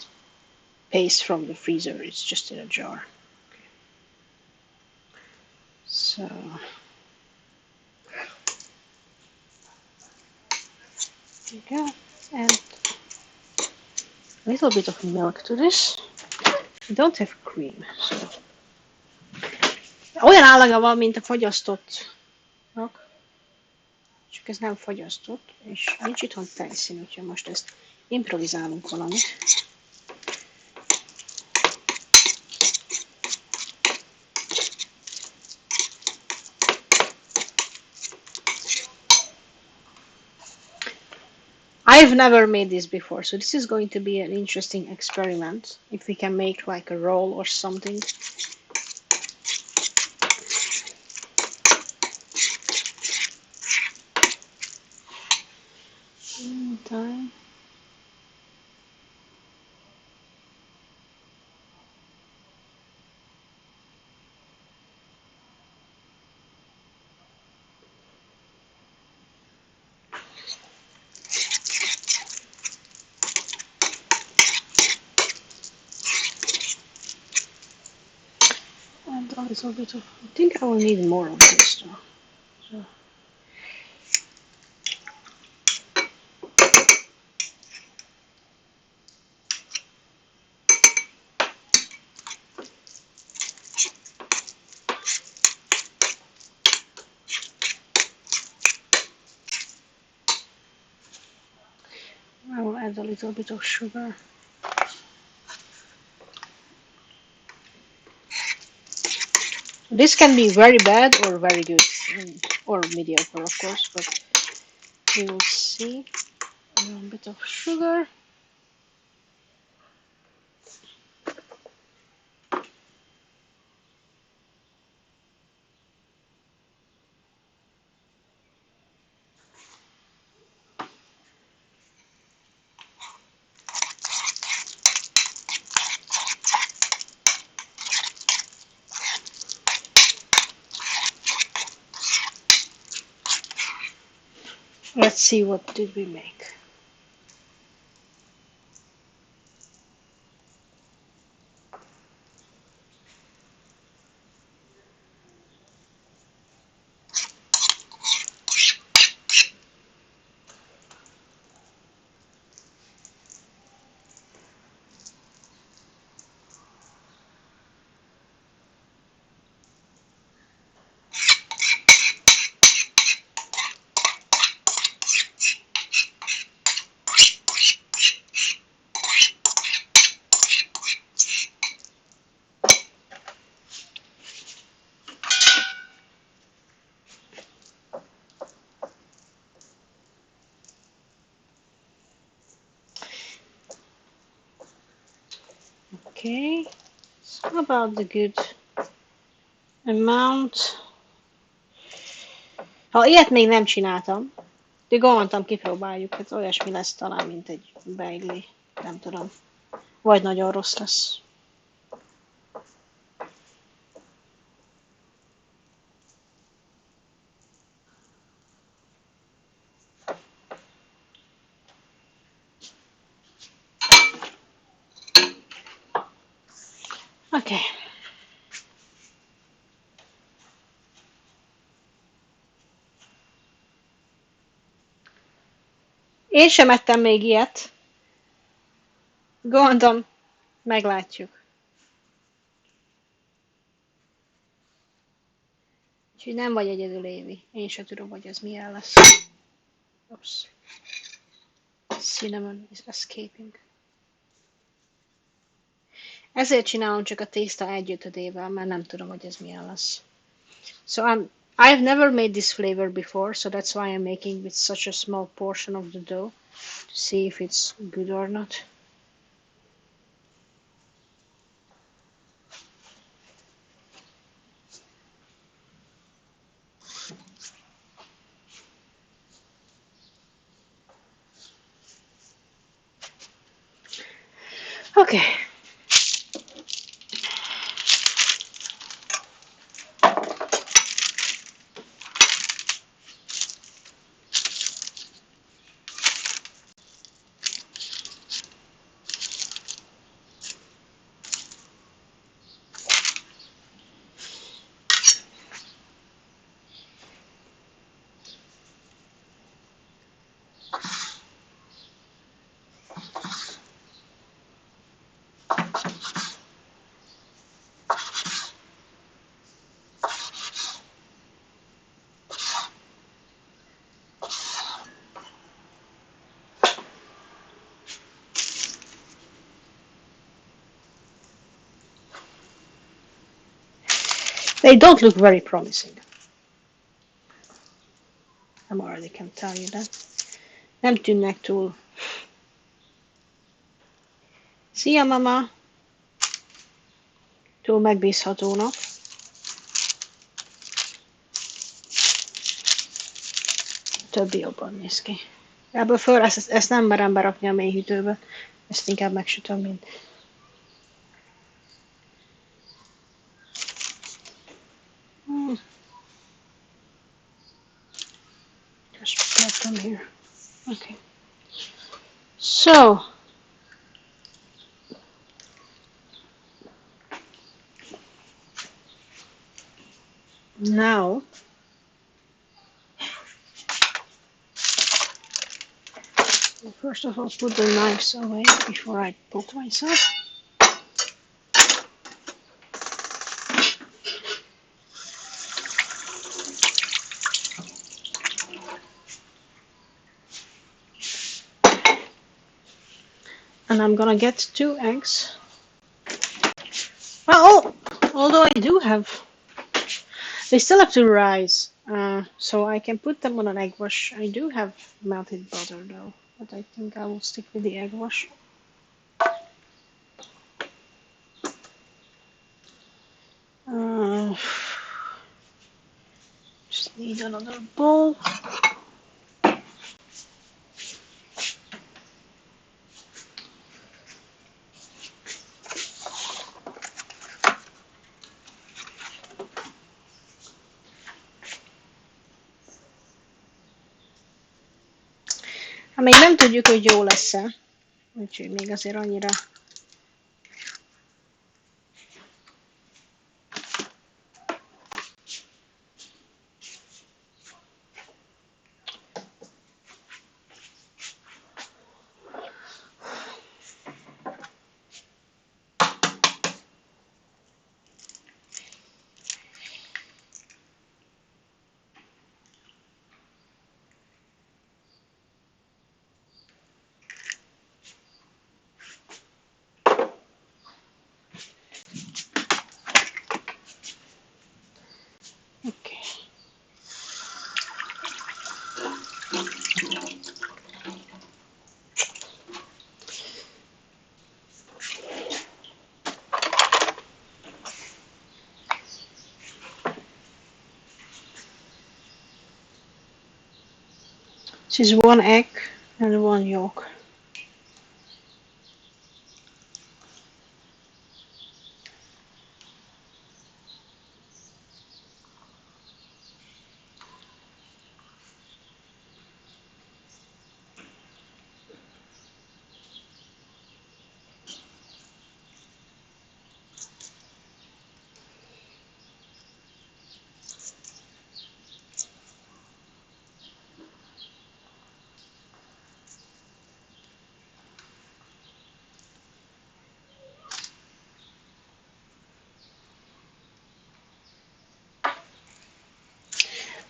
paste from the freezer. It's just in a jar. Okay. So there you go. And a little bit of milk to this. I don't have cream, so olyan állaga van, mint a fagyasztottnak, csak ez nem fagyasztott, és nincs itthon tejszín, úgyhogy most ezt improvizálunk valamit. I've never made this before, so this is going to be an interesting experiment. If we can make like a roll or something. Time. And a little bit of, I think I will need more of this though. So. I will add a little bit of sugar. This can be very bad or very good, or mediocre, of course, but we will see. A little bit of sugar. Let's see what did we make. Okay, so about the good amount. Ha ilyet még nem csináltam, de gondoltam kipróbáljuk, hát olyasmi lesz talán, mint egy beigli, nem tudom. Vagy nagyon rossz lesz. Oké. Okay. Én sem ettem még ilyet. Gondolom, meglátjuk. Úgyhogy nem vagy egyedül, Évi. Én sem tudom, hogy ez milyen lesz. Oops. Cinnamon is escaping. Ezért csinálom csak a tészta egyötödével, mert nem tudom, hogy ez milyen lesz. So I've never made this flavor before, so that's why I'm making with such a small portion of the dough to see if it's good or not. Okay. They don't look very promising. I already can tell you that. Nem tűnnek túl. Szia, mama! Túl megbízhatónak. Többi jobban néz ki. Ebből föl ezt nem merem berakni a mélyhűtőbe. Ezt inkább megsütöm, mint... Just put them here. Okay. So... Now... First of all, put the knives away before I poke myself. And I'm gonna get 2 eggs. Well, although I do have They still have to rise, so I can put them on an egg wash. I do have melted butter though, but I think I will stick with the egg wash. Just need another bowl. Még nem tudjuk, hogy jó lesz-e, úgyhogy még azért annyira. Okay. This is 1 egg and 1 yolk.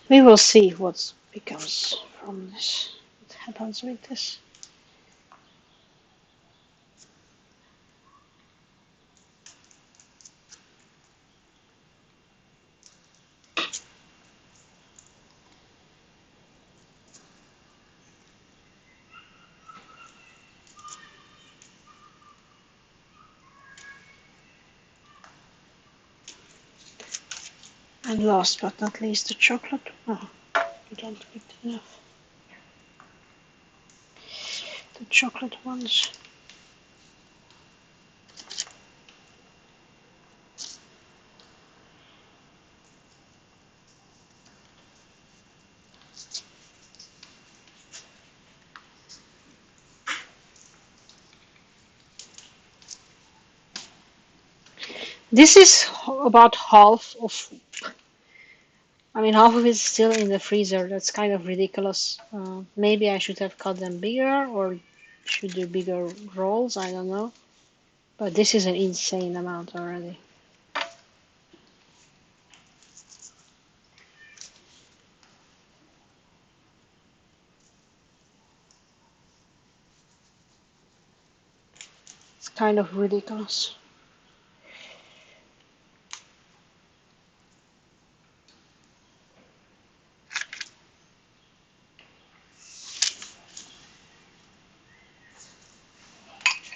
We will see what becomes from this. What happens with this. And last but not least, the chocolate. Oh, I don't put enough. The chocolate ones. This is about half of. I mean, half of it is still in the freezer. That's kind of ridiculous. Maybe I should have cut them bigger or should do bigger rolls. I don't know. But this is an insane amount already. It's kind of ridiculous.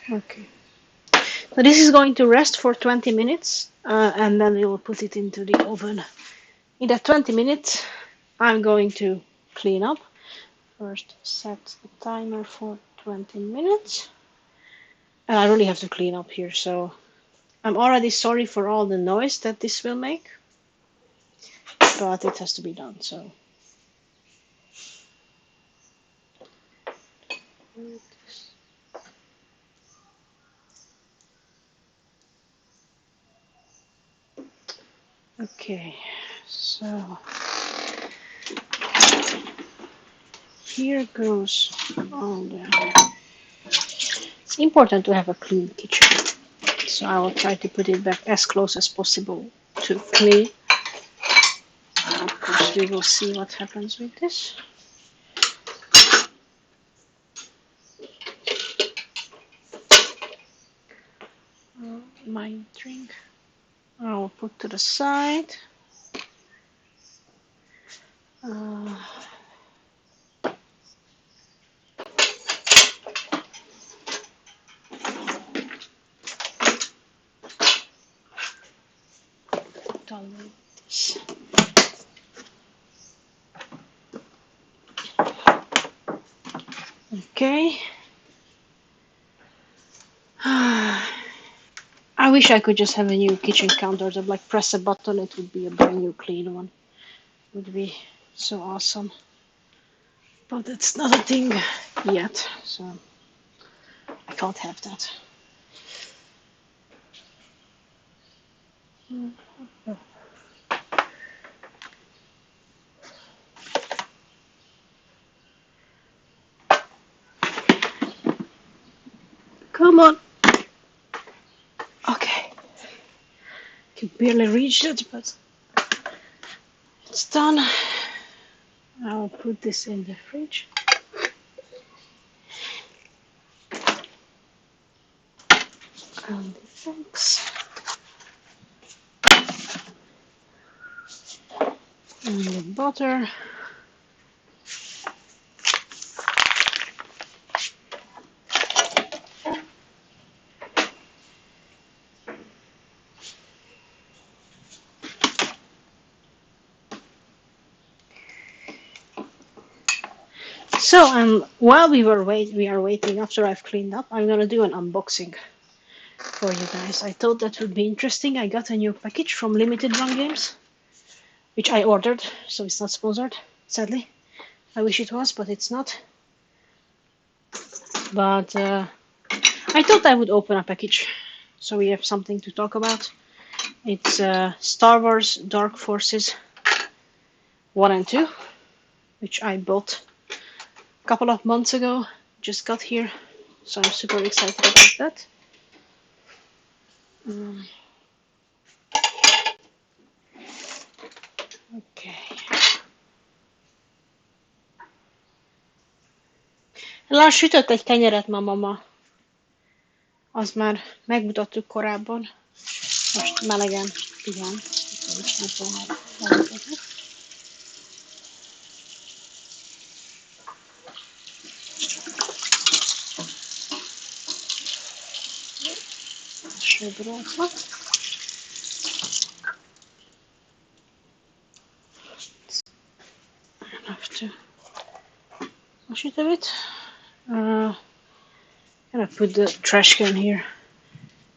Okay. So this is going to rest for 20 minutes and then we will put it into the oven. In that 20 minutes, I'm going to clean up. First, set the timer for 20 minutes. And I really have to clean up here, so I'm already sorry for all the noise that this will make. But it has to be done, so. Okay, so here goes all the. It's important to have a clean kitchen, so I will try to put it back as close as possible to clean. Of course, we will see what happens with this. My drink I will put to the side. Uh, tolerate this. Okay. I wish I could just have a new kitchen countertop, like press a button, it would be a brand new clean one. It would be so awesome. But it's not a thing yet, so I can't have that. Come on. Okay. Can barely reach it, but it's done. I'll put this in the fridge. And the thanks. And the butter. So while we are waiting after I've cleaned up, I'm gonna do an unboxing for you guys. I thought that would be interesting. I got a new package from Limited Run Games, which I ordered, so it's not sponsored, sadly. I wish it was, but it's not. But I thought I would open a package, so we have something to talk about. It's Star Wars Dark Forces 1 and 2, which I bought a couple of months ago. Just got here, so I'm super excited about that. Okay. Lars sütött egy kenyeret ma mama. Az már megmutattuk korábban. Most melegen, igen. Söbölve. Have to wash it a bit. I'm gonna put the trash can here.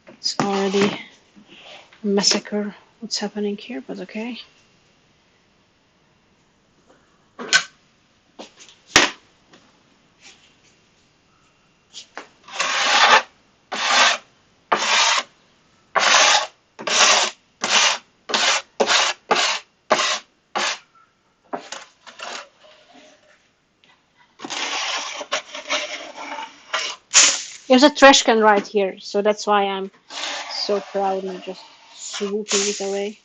It's already a massacre what's happening here, but okay. There's a trash can right here, so that's why I'm so proud of just swooping it away.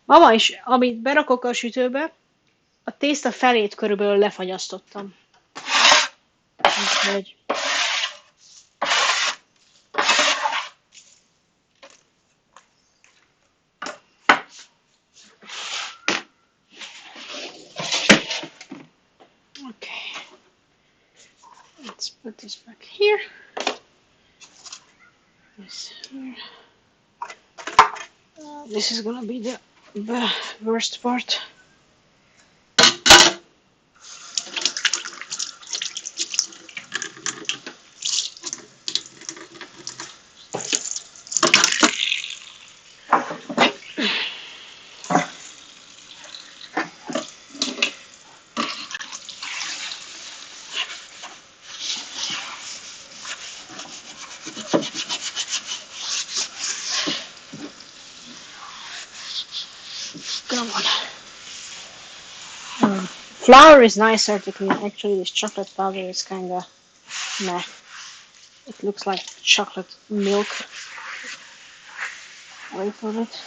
Mama is, amit berakok a sütőbe, a tészta felét körülbelül lefagyasztottam. Úgyhogy... Okay. Let's put this back here. This here. This is gonna be the worst part. Come on. Flour is nicer to clean. Actually, this chocolate powder is kind of meh. It looks like chocolate milk. Wait for it.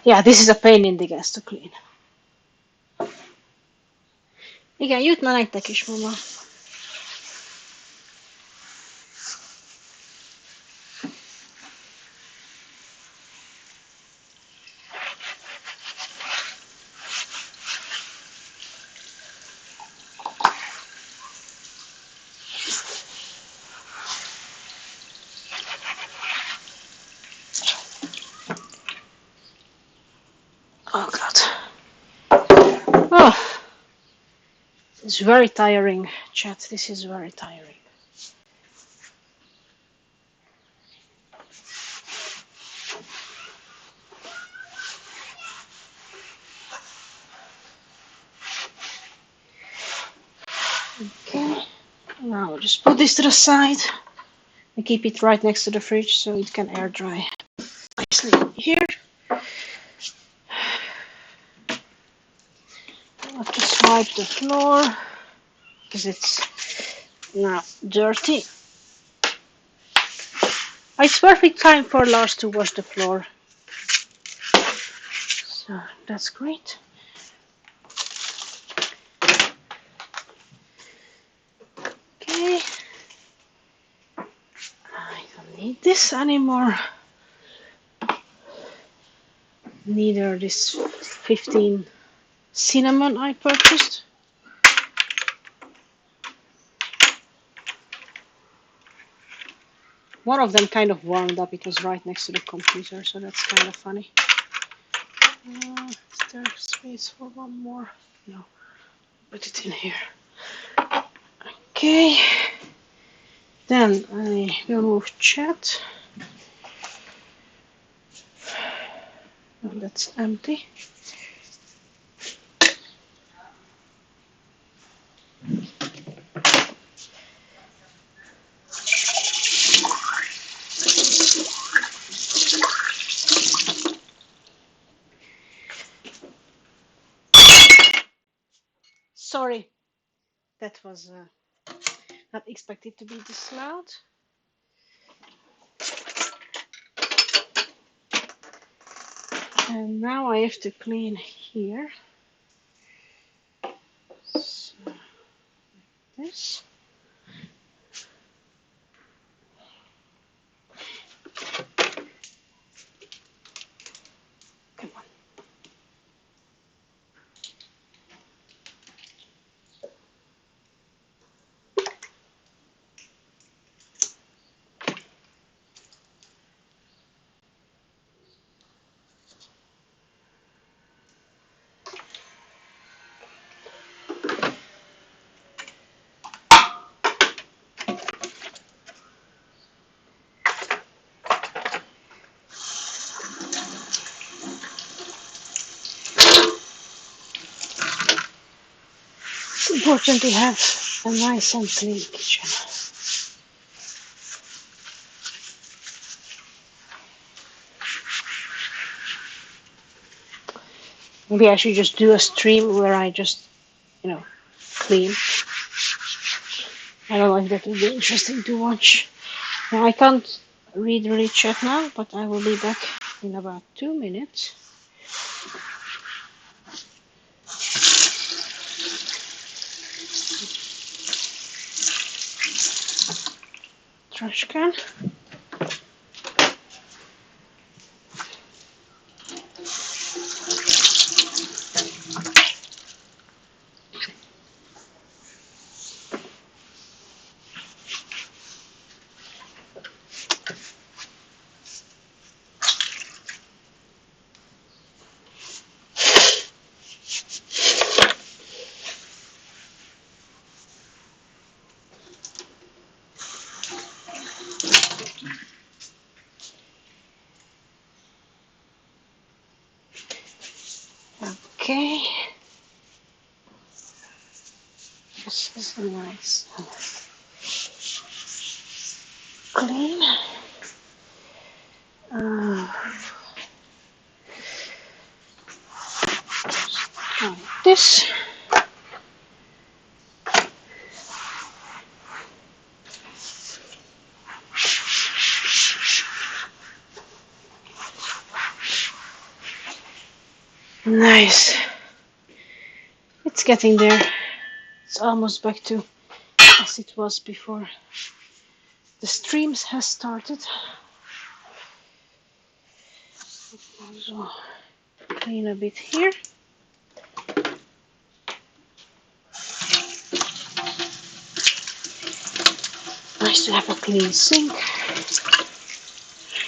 Yeah, this is a pain in the ass to clean. Igen, jutna nektek is, mama. Oh god. Oh, it's very tiring, chat. This is very tiring. Okay, now I'll just put this to the side and keep it right next to the fridge so it can air dry nicely here. I'll have to swipe the floor because it's now dirty. It's perfect time for Lars to wash the floor, so that's great. Okay, I don't need this anymore. Neither this 15 cinnamon I purchased. One of them kind of warmed up. It was right next to the computer, so that's kind of funny. Is there space for one more? No, put it in here. Okay, then I will move chat. Oh, that's empty. Sorry, that was not expected to be this loud. And now I have to clean here. So, this. Come on. It's important to have a nice and clean kitchen. Maybe I should just do a stream where I just, clean. I don't know if that would be interesting to watch. Now, I can't read really chat now, but I will be back in about 2 minutes. Trash can. Okay. This is nice and clean. Like this. Nice. It's getting there. It's almost back to as it was before the streams has started. So clean a bit here. Nice to have a clean sink.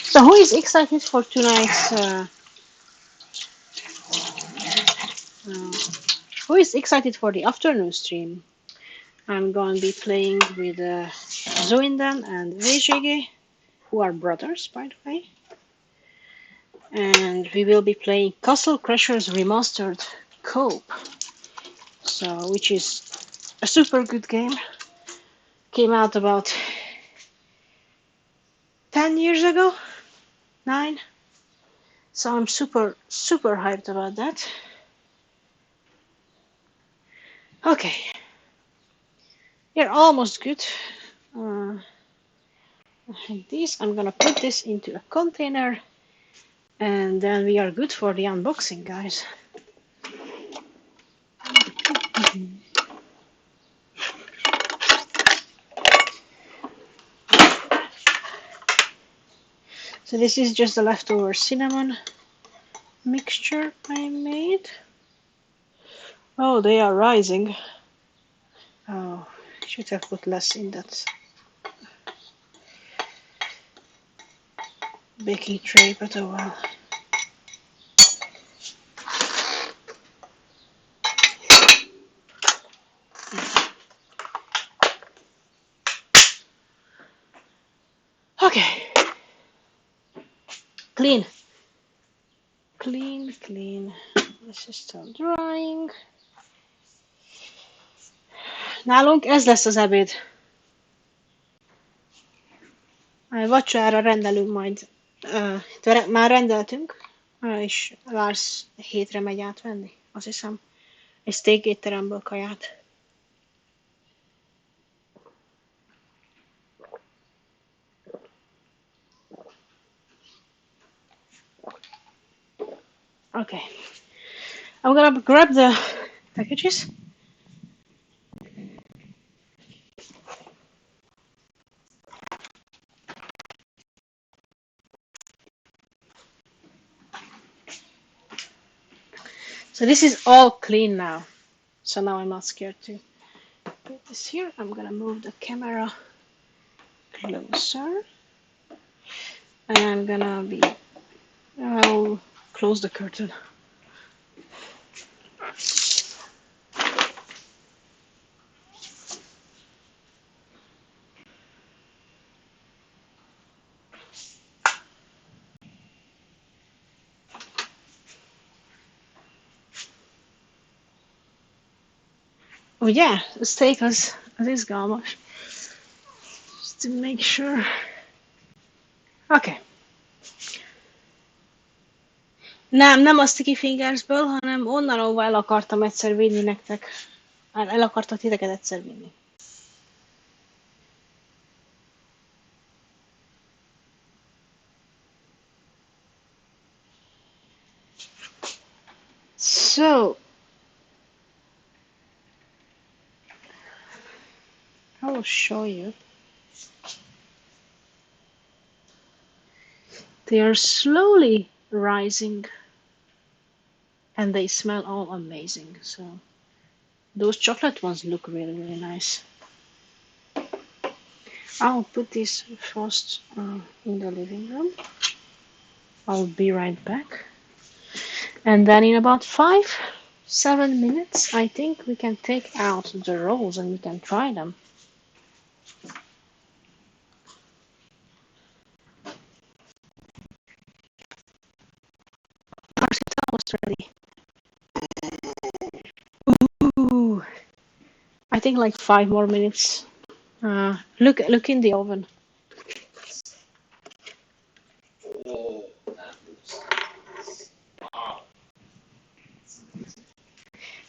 So who is excited for tonight's who is excited for the afternoon stream? I'm going to be playing with Zoindan and VGG, who are brothers, by the way. And we will be playing Castle Crashers Remastered Co-op, so which is a super good game. Came out about 10 years ago, 9. So I'm super hyped about that. Okay, we're almost good. I'm gonna put this into a container, and then we are good for the unboxing, guys. So this is just the leftover cinnamon mixture I made. Oh, they are rising. Oh, should have put less in that baking tray, but oh well. Okay. Clean. Clean, clean. This is still drying. Nálunk ez lesz az ebéd. Vacsorára rendelünk majd. Már rendeltünk, és Lars hétre megy átvenni, azt hiszem. Egy steak étteremből kaját. Okay. I'm gonna grab the packages. So this is all clean now. So now I'm not scared to put this here. I'm gonna move the camera closer. And I'm gonna I'll close the curtain. Ugye? A steak az izgalmas. Just to make sure. Okay. Nem a Sticky Fingersből, hanem onnan, ahol el akartam egyszer vinni nektek. El akartak titeket egyszer vinni. So, I will show you. They are slowly rising and they smell all amazing. So, those chocolate ones look really, really nice. I'll put this first in the living room. I'll be right back. And then in about 5-7 minutes, I think we can take out the rolls and we can try them. It's almost ready. Ooh. I think like 5 more minutes. Look in the oven. Oh, that looks nice. Wow.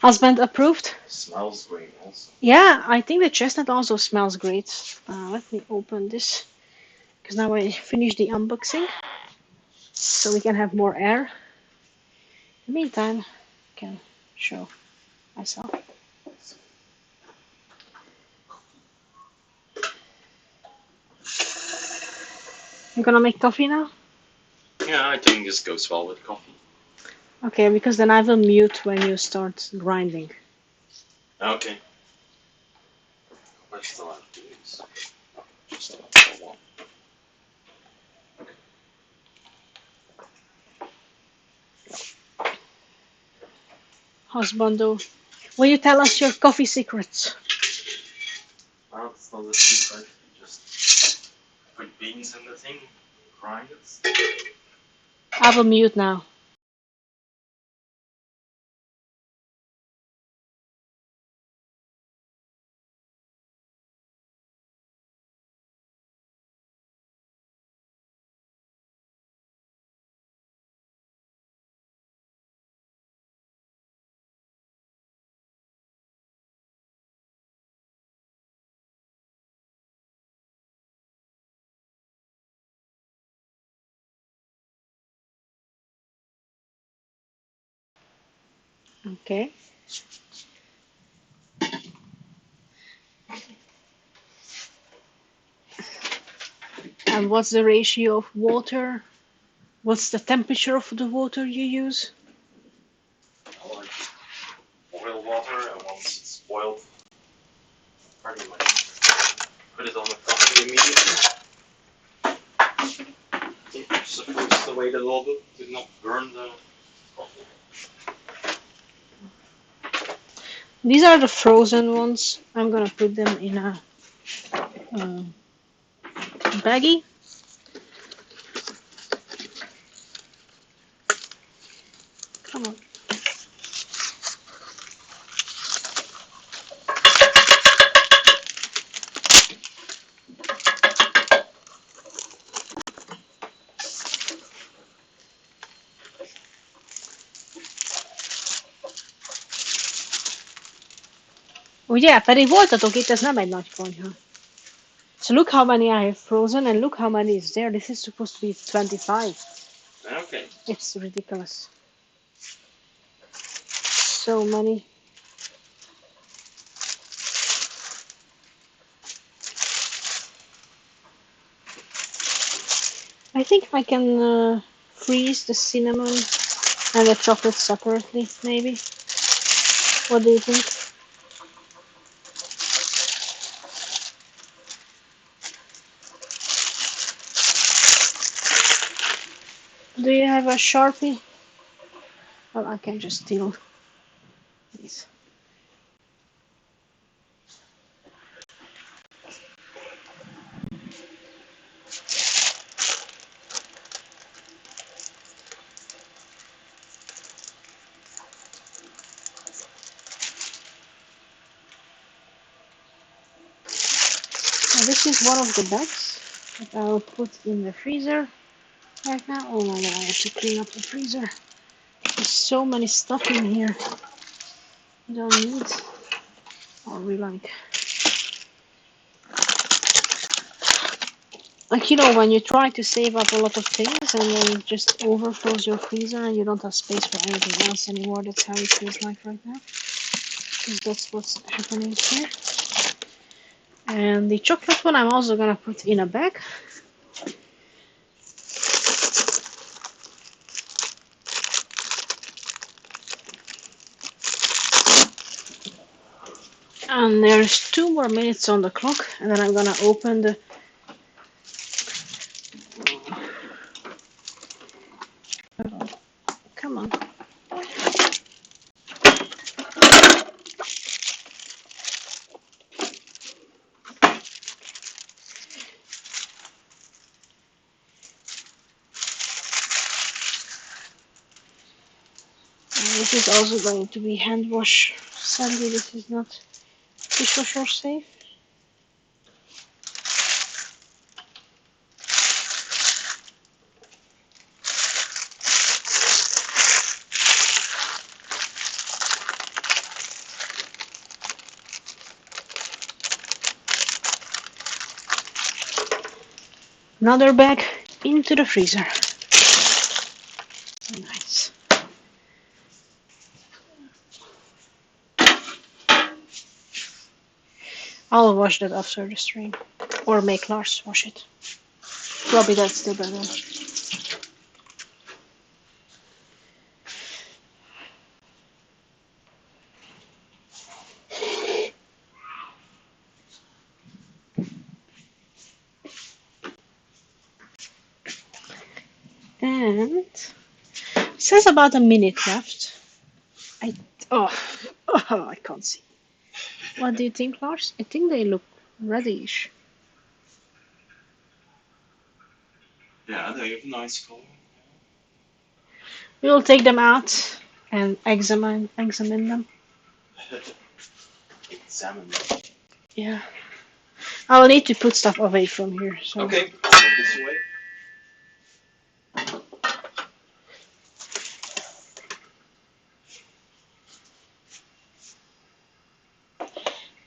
Husband approved? Smells great also. Yeah, I think the chestnut also smells great. Let me open this, because now I finished the unboxing, so we can have more air. In the meantime, can show myself. You're gonna make coffee now? Yeah, I think this goes well with coffee. Okay, because then I will mute when you start grinding. Okay. I still have to do this. Just for one. Husbando, will you tell us your coffee secrets? Well, it's not a secret. You just put beans in the thing, grind it. I will mute now. Okay. And what's the ratio of water? What's the temperature of the water you use? I like boil water, and once it's boiled, pretty much put it on the coffee immediately. You're supposed to wait a little bit to not burn the coffee. These are the frozen ones. I'm gonna put them in a baggie. Come on. Ugye, pedig voltatok itt, ez nem egy nagy konyha. So look how many I have frozen and look how many is there. This is supposed to be 25. Okay. It's ridiculous. So many. I think I can freeze the cinnamon and the chocolate separately, maybe. What do you think? Do you have a Sharpie? Well, I can just steal these. Now, this is one of the bags that I will put in the freezer right now. Oh my god, I have to clean up the freezer. There's so many stuff in here. Don't need. Or we like you know when you try to save up a lot of things and then it just overflows your freezer and you don't have space for anything else anymore. That's how it feels like right now. Because that's what's happening here. And the chocolate one I'm also gonna put in a bag. And there's 2 more minutes on the clock, and then I'm gonna open the. Come on. This is also going to be hand wash. Sadly, this is not dishwasher safe. Another bag into the freezer. Nice. I'll wash that after the stream. Or make Lars wash it. Probably that's still better. And it says about a minute left. Oh, I can't see. What do you think, Lars? I think they look reddish. Yeah, they have a nice color. We will take them out and examine them. Examine them. Yeah. I will need to put stuff away from here. So. Okay, I'll move this away.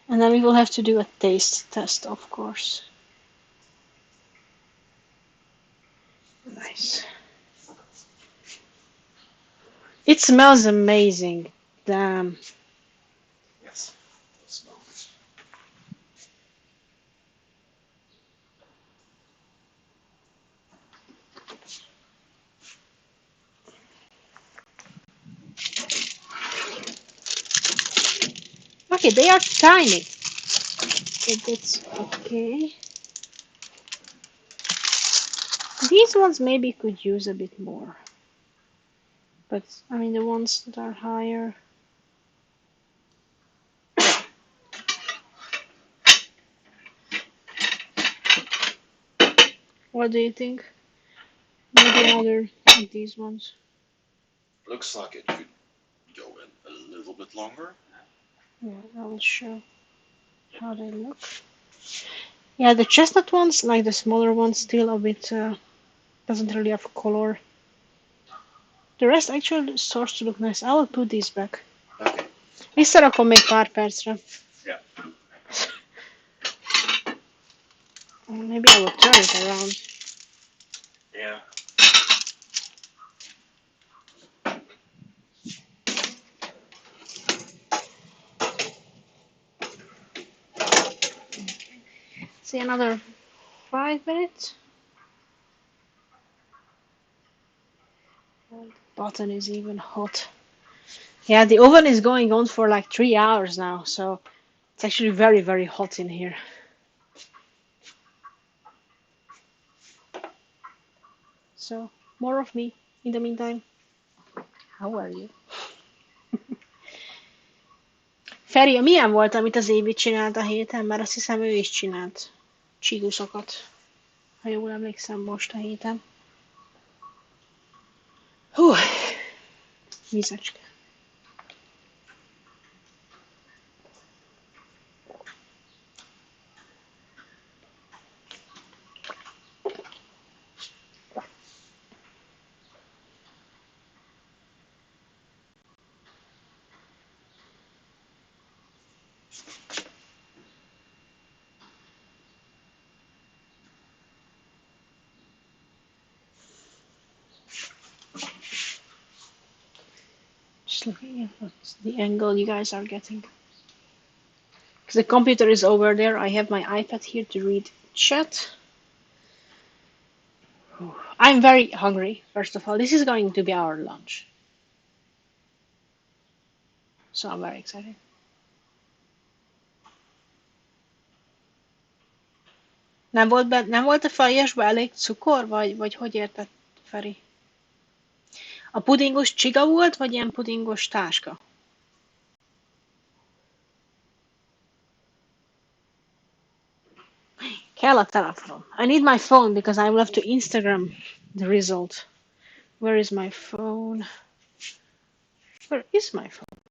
And then we will have to do a taste test, of course. Nice. It smells amazing. Damn. Yes, it smells. Okay, they are tiny. It's okay. These ones maybe could use a bit more. But, I mean, the ones that are higher. What do you think? Maybe another of these ones. Looks like it could go in a little bit longer. Yeah, I will show how they look. Yeah, the chestnut ones, like the smaller ones, still a bit doesn't really have color. The rest actually starts to look nice. I will put these back. Okay. Visszarakom még pár percre. Yeah. Maybe I will turn it around. Yeah. See, another 5 minutes. The button is even hot. Yeah, the oven is going on for like 3 hours now, so it's actually very, very hot in here. So, more of me in the meantime. How are you? Feri, milyen volt, amit az Évi csinált a héten? Mert azt hiszem ő is csinált csíguszokat. Ha jól emlékszem most a héten. Hú, vízecske. Just looking at what's the angle you guys are getting. Because the computer is over there. I have my iPad here to read chat. I'm very hungry, first of all. This is going to be our lunch. So I'm very excited. Nem volt a fejésbe elég cukor, vagy hogy érted, Feri? A pudingos csiga volt, vagy ilyen pudingos táska? Kell a telefon. I need my phone because I will have to Instagram the result. Where is my phone? Where is my phone?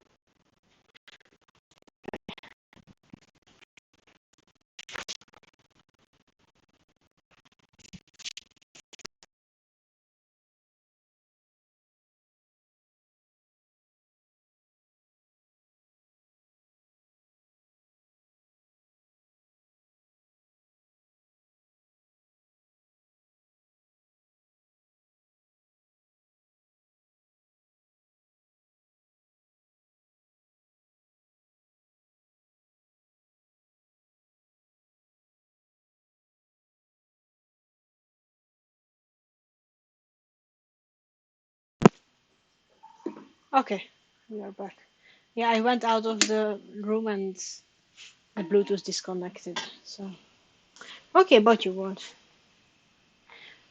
Okay, we are back. Yeah, I went out of the room and the Bluetooth disconnected. So, oké, batyú volt.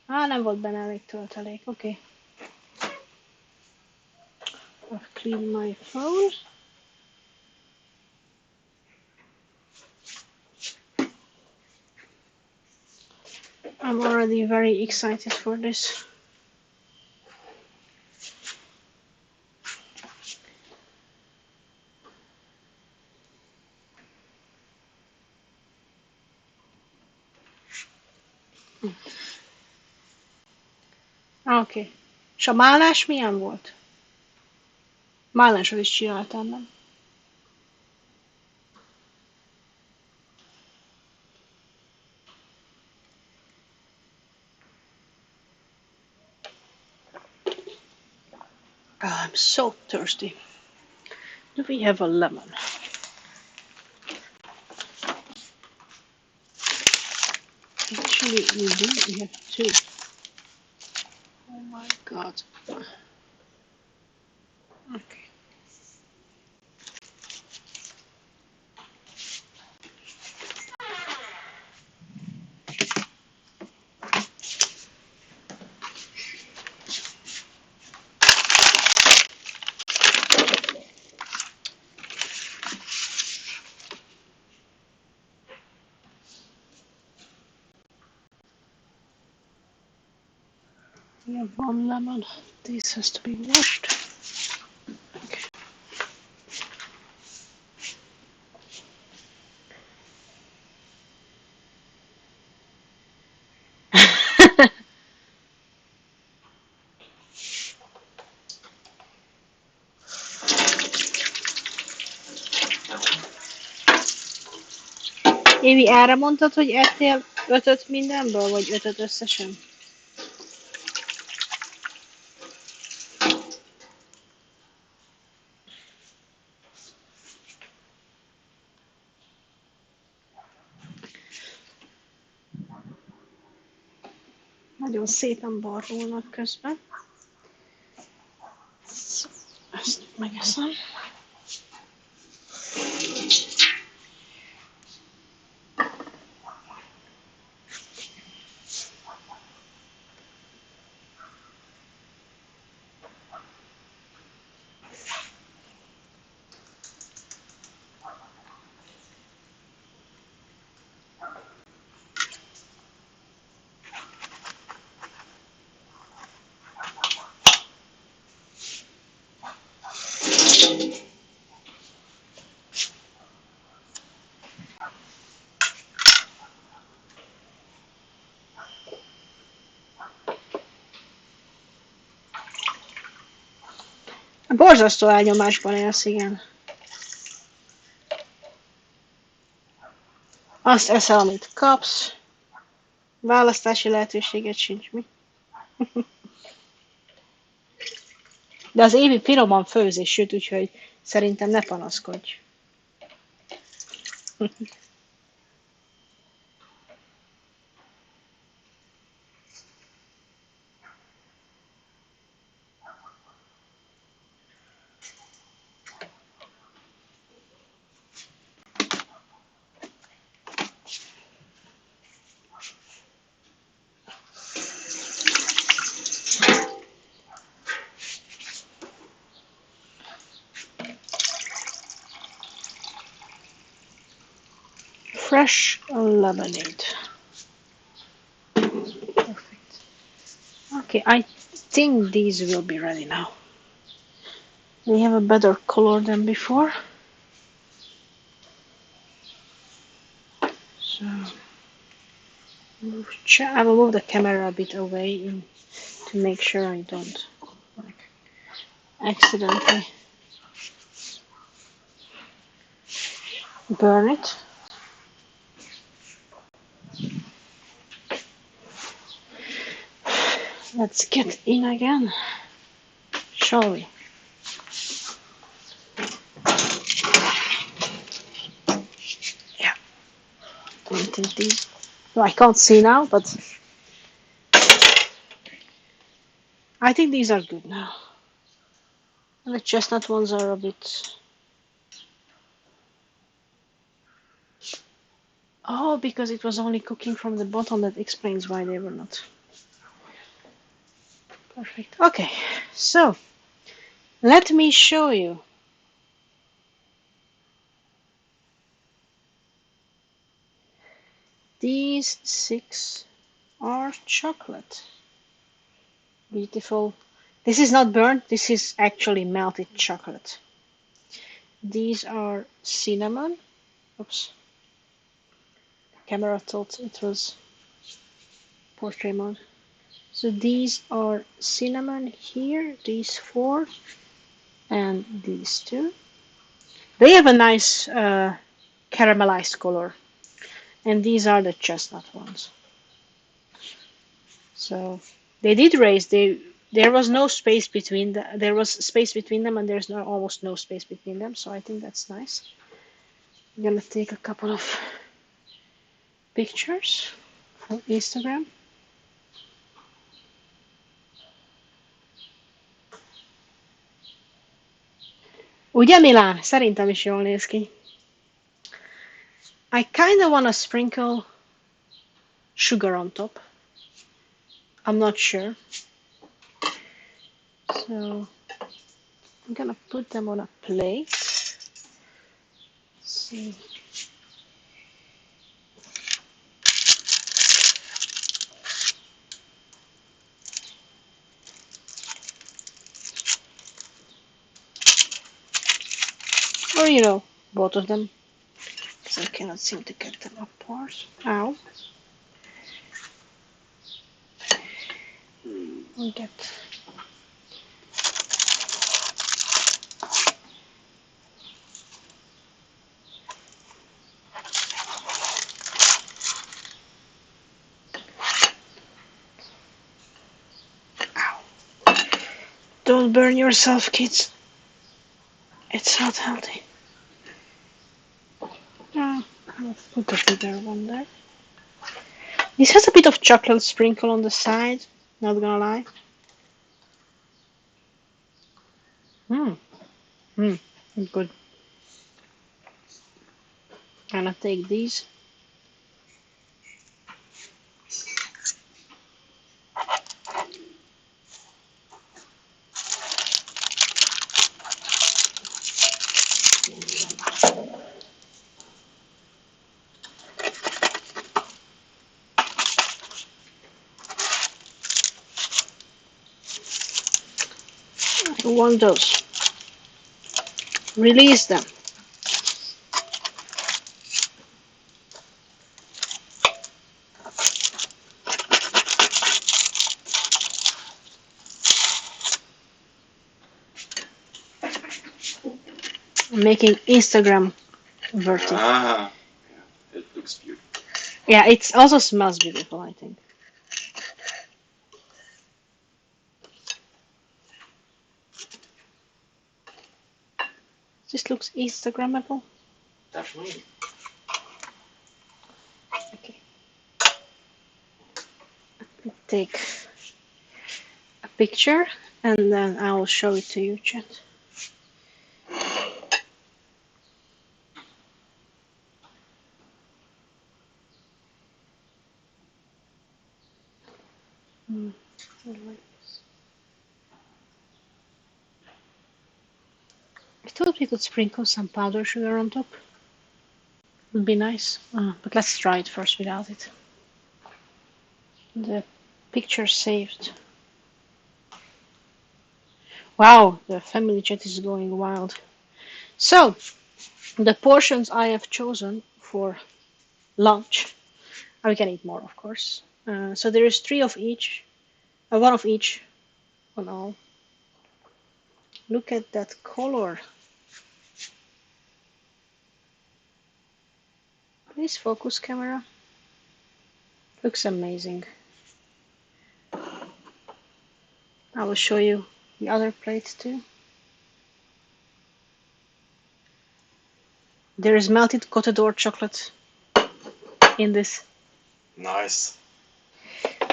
Nem volt benne elég töltelék. Oké. I've cleaned my phone. I'm already very excited for this. Oké. És a málnás milyen volt? Málnásról is csináltam, nem? I'm so thirsty. Do we have a lemon? Actually, we do. We have two. Oh my god. Okay. We have one lemon. This has to be washed. Okay. Évi, erre mondtad, hogy ettél 5-öt mindenből, vagy 5-öt összesen? Nagyon szépen barulnak közben. Ezt megeszem. Borzasztó elnyomásban élsz, igen. Azt eszel, amit kapsz. Választási lehetőséget sincs, mi? De az Évi finoman főz és süt, úgyhogy szerintem ne panaszkodj. Fresh lemonade. Perfect. Okay, I think these will be ready now. They have a better color than before. So I will move the camera a bit away to make sure I don't accidentally burn it. Let's get in again, shall we? Yeah. Don't think these. No, I can't see now, but I think these are good now. And the chestnut ones are a bit... Oh, because it was only cooking from the bottom, that explains why they were not perfect. Okay, so let me show you. These 6 are chocolate. Beautiful. This is not burnt, this is actually melted chocolate. These are cinnamon. Oops. Camera thought it was portrait mode. So these are cinnamon here, these 4, and these 2. They have a nice caramelized color. And these are the chestnut ones. So they did raise. There was no space between there was space between them, and there's almost no space between them. So I think that's nice. I'm gonna take a couple of pictures from Instagram. Ugye Milán? Szerintem is jól néz ki. I kind of want to sprinkle sugar on top. I'm not sure. So I'm gonna put them on a plate. Let's see. Or, you know, both of them. Because I cannot seem to get them apart. Ow. We get... Don't burn yourself, kids. It's not healthy. I'll put the bigger one there. This has a bit of chocolate sprinkle on the side, not gonna lie. Good. I'm gonna take these. I want those. Release them. I'm making Instagram worthy. Yeah, it looks beautiful. Yeah, it also smells beautiful, I think. This looks Instagrammable. Definitely. Okay. Take a picture and then I will show it to you, chat. I thought we could sprinkle some powdered sugar on top. Would be nice. But let's try it first without it. The picture saved. Wow, the family chat is going wild. So, the portions I have chosen for lunch, we can eat more, of course. So there is 3 of each, 1 of each on all. Look at that color. Please focus, camera. Looks amazing. I will show you the other plate too. There is melted Côte d'Or chocolate in this. Nice.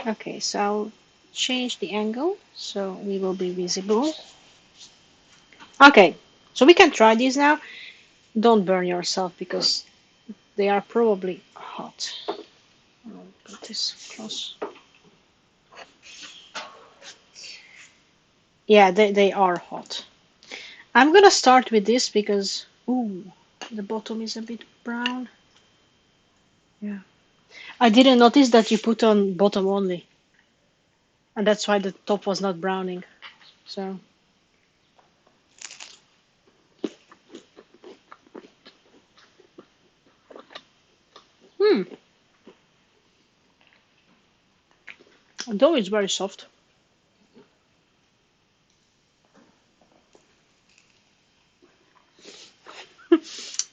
Okay, so I'll change the angle so we will be visible. Okay, so we can try these now. Don't burn yourself because they are probably hot. I'll put this close. Yeah, they are hot. I'm gonna start with this because, ooh, the bottom is a bit brown. Yeah. I didn't notice that you put on bottom only, and that's why the top was not browning. So, hmm, dough is very soft.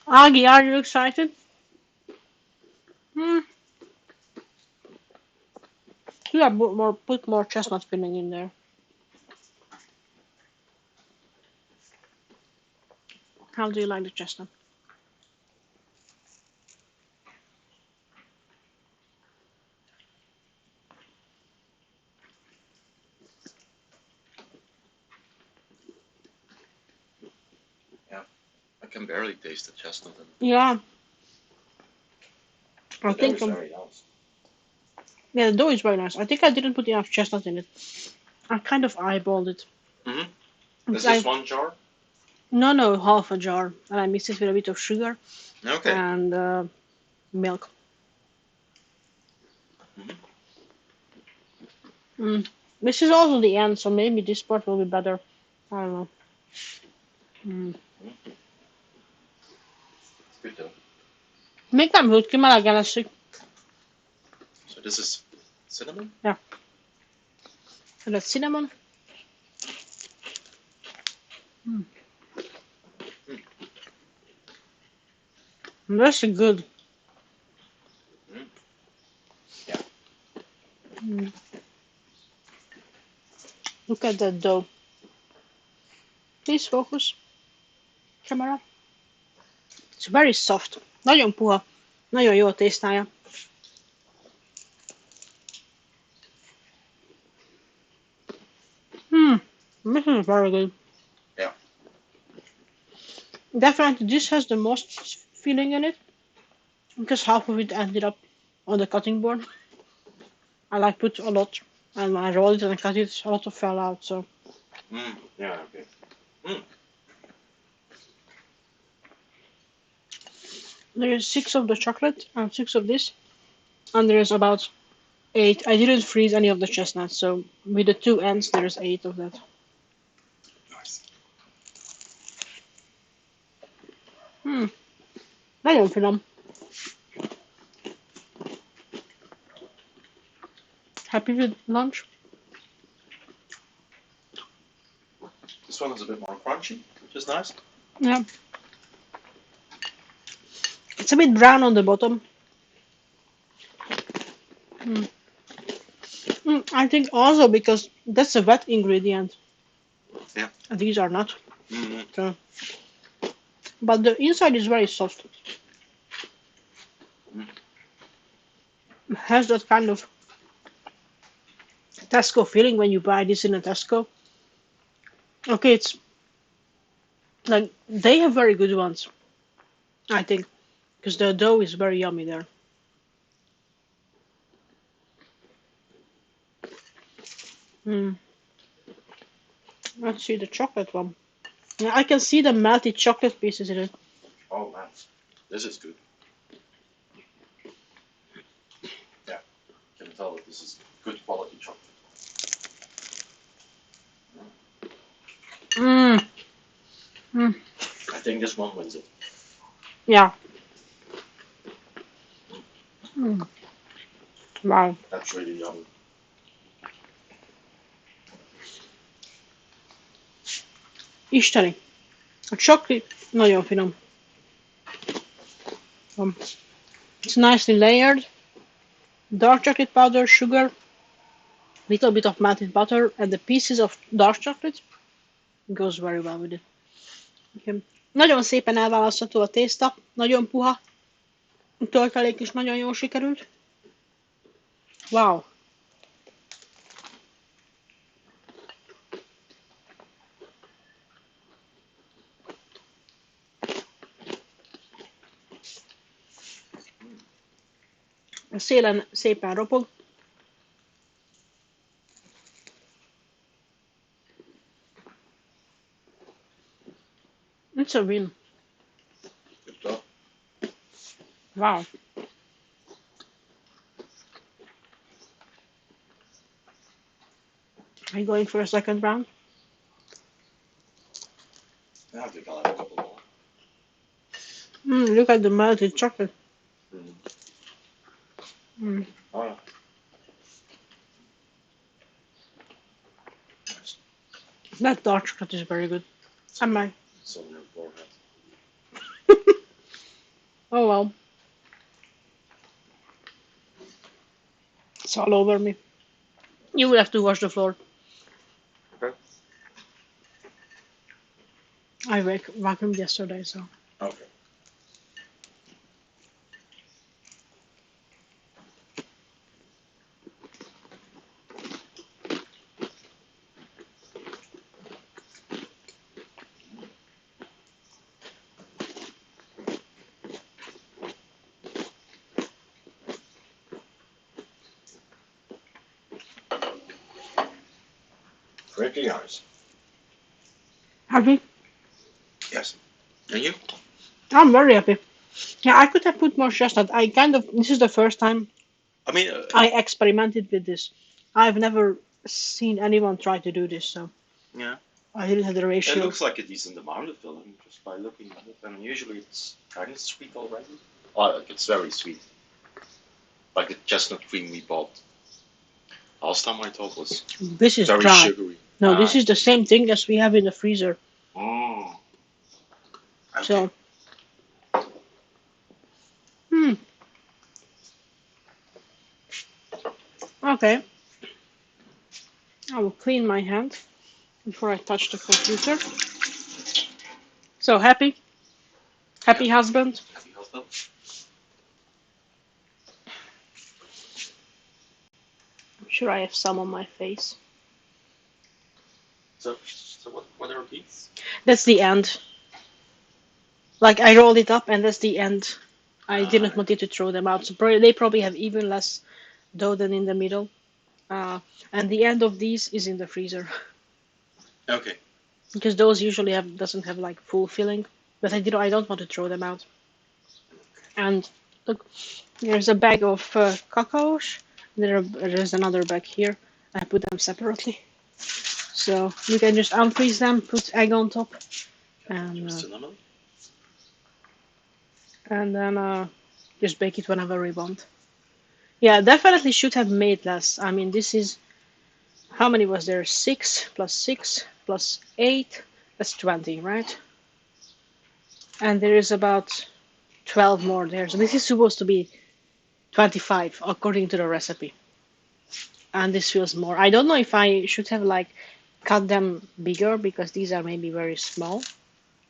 Aggie, are you excited? Hmm. Yeah, put more chestnut filling in there. How do you like the chestnut? Yeah, I can barely taste the chestnut. Yeah, I The dough think is very nice. yeah, the dough is very nice. I think I didn't put enough chestnut in it. I kind of eyeballed it. Is this one jar? No, half a jar, and I mixed it with a bit of sugar Okay. and milk. Mm. This is also the end, so maybe this part will be better. I don't know. Mm. It's good though. Még nem hűlt ki, melegen eszik. So this is cinnamon? Yeah. And that's cinnamon. Mm. That's good. Yeah. Mm. Look at that dough. Please focus, camera. It's very soft. Nagyon puha. Nagyon jó a tésztája. This is very good. Yeah. Definitely this has the most filling in it. Because half of it ended up on the cutting board. I like put a lot. And when I roll it and I cut it, a lot of fell out, so. Yeah, okay. There is 6 of the chocolate and 6 of this. And there is about 8. I didn't freeze any of the chestnuts, so with the 2 ends, there's 8 of that. Nice. Nagyon finom. Happy with lunch? This one is a bit more crunchy, which is nice. Yeah. It's a bit brown on the bottom. I think also because that's a wet ingredient. Yeah. And these are not. Mm-hmm. So. But the inside is very soft. It has that kind of Tesco feeling when you buy this in a Tesco. Okay, it's like they have very good ones, I think, because the dough is very yummy there. Let's see the chocolate one. Yeah, I can see the melted chocolate pieces in it. Oh man, this is good. Yeah, can tell that this is good quality chocolate. I think this one wins it. Yeah. Wow. That's really yummy. Isteni. A chocolate nagyon finom. It's nicely layered. Dark chocolate powder, sugar, little bit of melted butter, and the pieces of dark chocolate goes very well with it. Okay. Nagyon szépen elválasztható a tészta, nagyon puha, a töltelék is nagyon jól sikerült. Wow. szépen ropog. It's a win. Good job. Wow. Are you going for a second round? Yeah, I think I'll have a couple more. Look at the melted chocolate. Oh, yeah. Nice. That dark chocolate is very good. I might. It's on your forehead. Oh well. It's all over me. You will have to wash the floor. Okay. I vacuumed yesterday, so. Okay. Pretty nice. Happy? Yes. And you? I'm very happy. Yeah, I could have put more chestnut. This is the first time I mean, I experimented with this. I've never seen anyone try to do this, so yeah. I didn't have the It ratio. looks like a decent amount of filling just by looking at it. And usually it's kind of sweet already. Oh, like it's very sweet. Like the chestnut cream we bought last time I thought was This is very dry. sugary. No, this is the same thing as we have in the freezer. Oh. Okay. So, okay. I will clean my hand before I touch the computer. So happy? Happy husband? Happy husband? I'm sure I have some on my face. So what are these? That's the end. Like I rolled it up and that's the end. I didn't want you to throw them out. So they probably have even less dough than in the middle. And the end of these is in the freezer. Okay. Because those usually doesn't have like full filling. But I don't want to throw them out. And look, there's a bag of cacaos. There's another bag here. I put them separately. So you can just unfreeze them, put egg on top, and Cinnamon? then just bake it whenever we want. Yeah, definitely should have made less. I mean, this is, how many was there? 6 plus 6 plus 8, that's 20, right? And there is about 12 more there. So this is supposed to be 25 according to the recipe. And this feels more. I don't know if I should have like cut them bigger because these are maybe very small.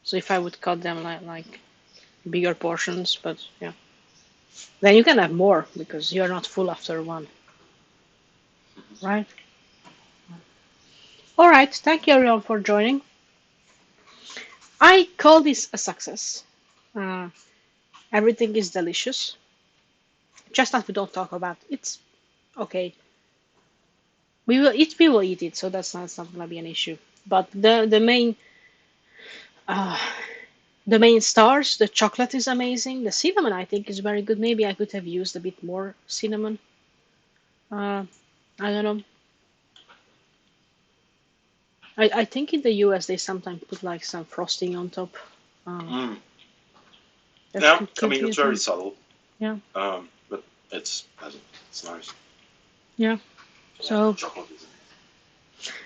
So if I would cut them like bigger portions, but yeah. Then you can have more because you're not full after one. Right? Alright, thank you everyone for joining. I call this a success. Everything is delicious. Chestnut we don't talk about. It's okay. We will eat it, so that's not gonna be an issue. But uh, the main stars, the chocolate is amazing. The cinnamon I think is very good. Maybe I could have used a bit more cinnamon. I don't know. I think in the US they sometimes put like some frosting on top. Yeah, I Could mean be it's a very thing. subtle. Yeah. But it's pleasant. It's nice. Yeah. So Chocolate is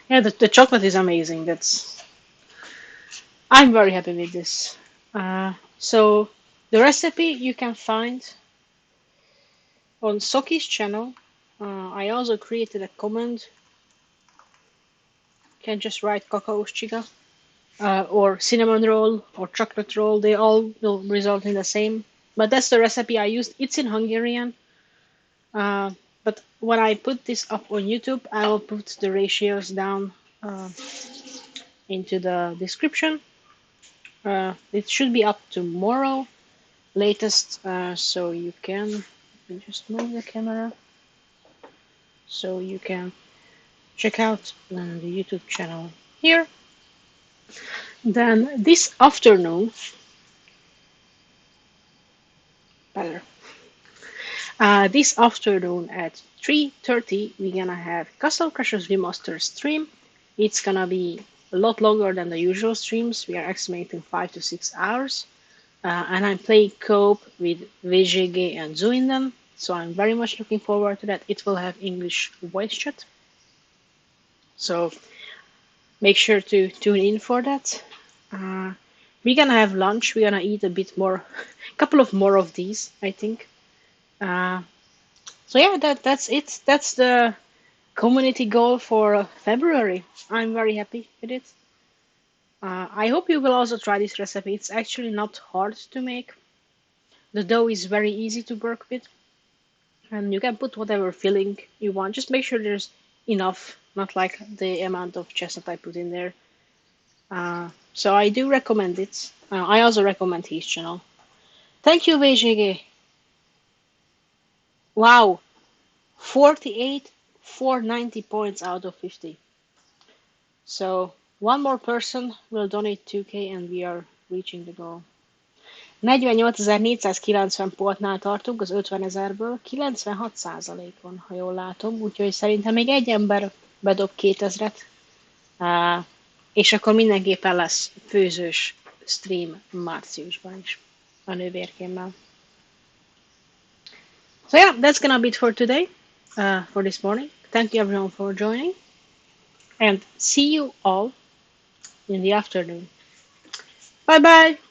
yeah, the chocolate is amazing. I'm very happy with this. So the recipe you can find on Soki's channel. I also created a command. You can just write cacao chica or cinnamon roll or chocolate roll. They all will result in the same. But that's the recipe I used. It's in Hungarian. But when I put this up on YouTube, I will put the ratios down into the description. It should be up tomorrow latest, so you can Let me just move the camera so you can check out the YouTube channel here. Then this afternoon, better. This afternoon at 3:30, we're gonna have Castle Crashers Remastered stream. It's gonna be a lot longer than the usual streams. We are estimating 5 to 6 hours. And I'm playing co-op with VGG and Zuinden, so I'm very much looking forward to that. It will have English voice chat, so make sure to tune in for that. We're gonna have lunch. We're gonna eat a bit more, a couple of more of these, I think. So yeah, that's it. That's the community goal for February. I'm very happy with it. I hope you will also try this recipe. It's actually not hard to make. The dough is very easy to work with, and you can put whatever filling you want. Just make sure there's enough, not like the amount of chestnut I put in there. So I do recommend it. I also recommend his channel. Thank you, VGG. Wow, 48, 490 points out of 50. So one more person will donate 2K and we are reaching the goal. 48.490 pontnál tartunk az 50 000-ből, 96%-on, ha jól látom, úgyhogy szerintem még egy ember bedob 2000-et, és akkor mindenképpen lesz főzős stream márciusban is a nővérkémmel. So yeah, that's gonna be it for today, for this morning. Thank you everyone for joining, and see you all in the afternoon. Bye bye!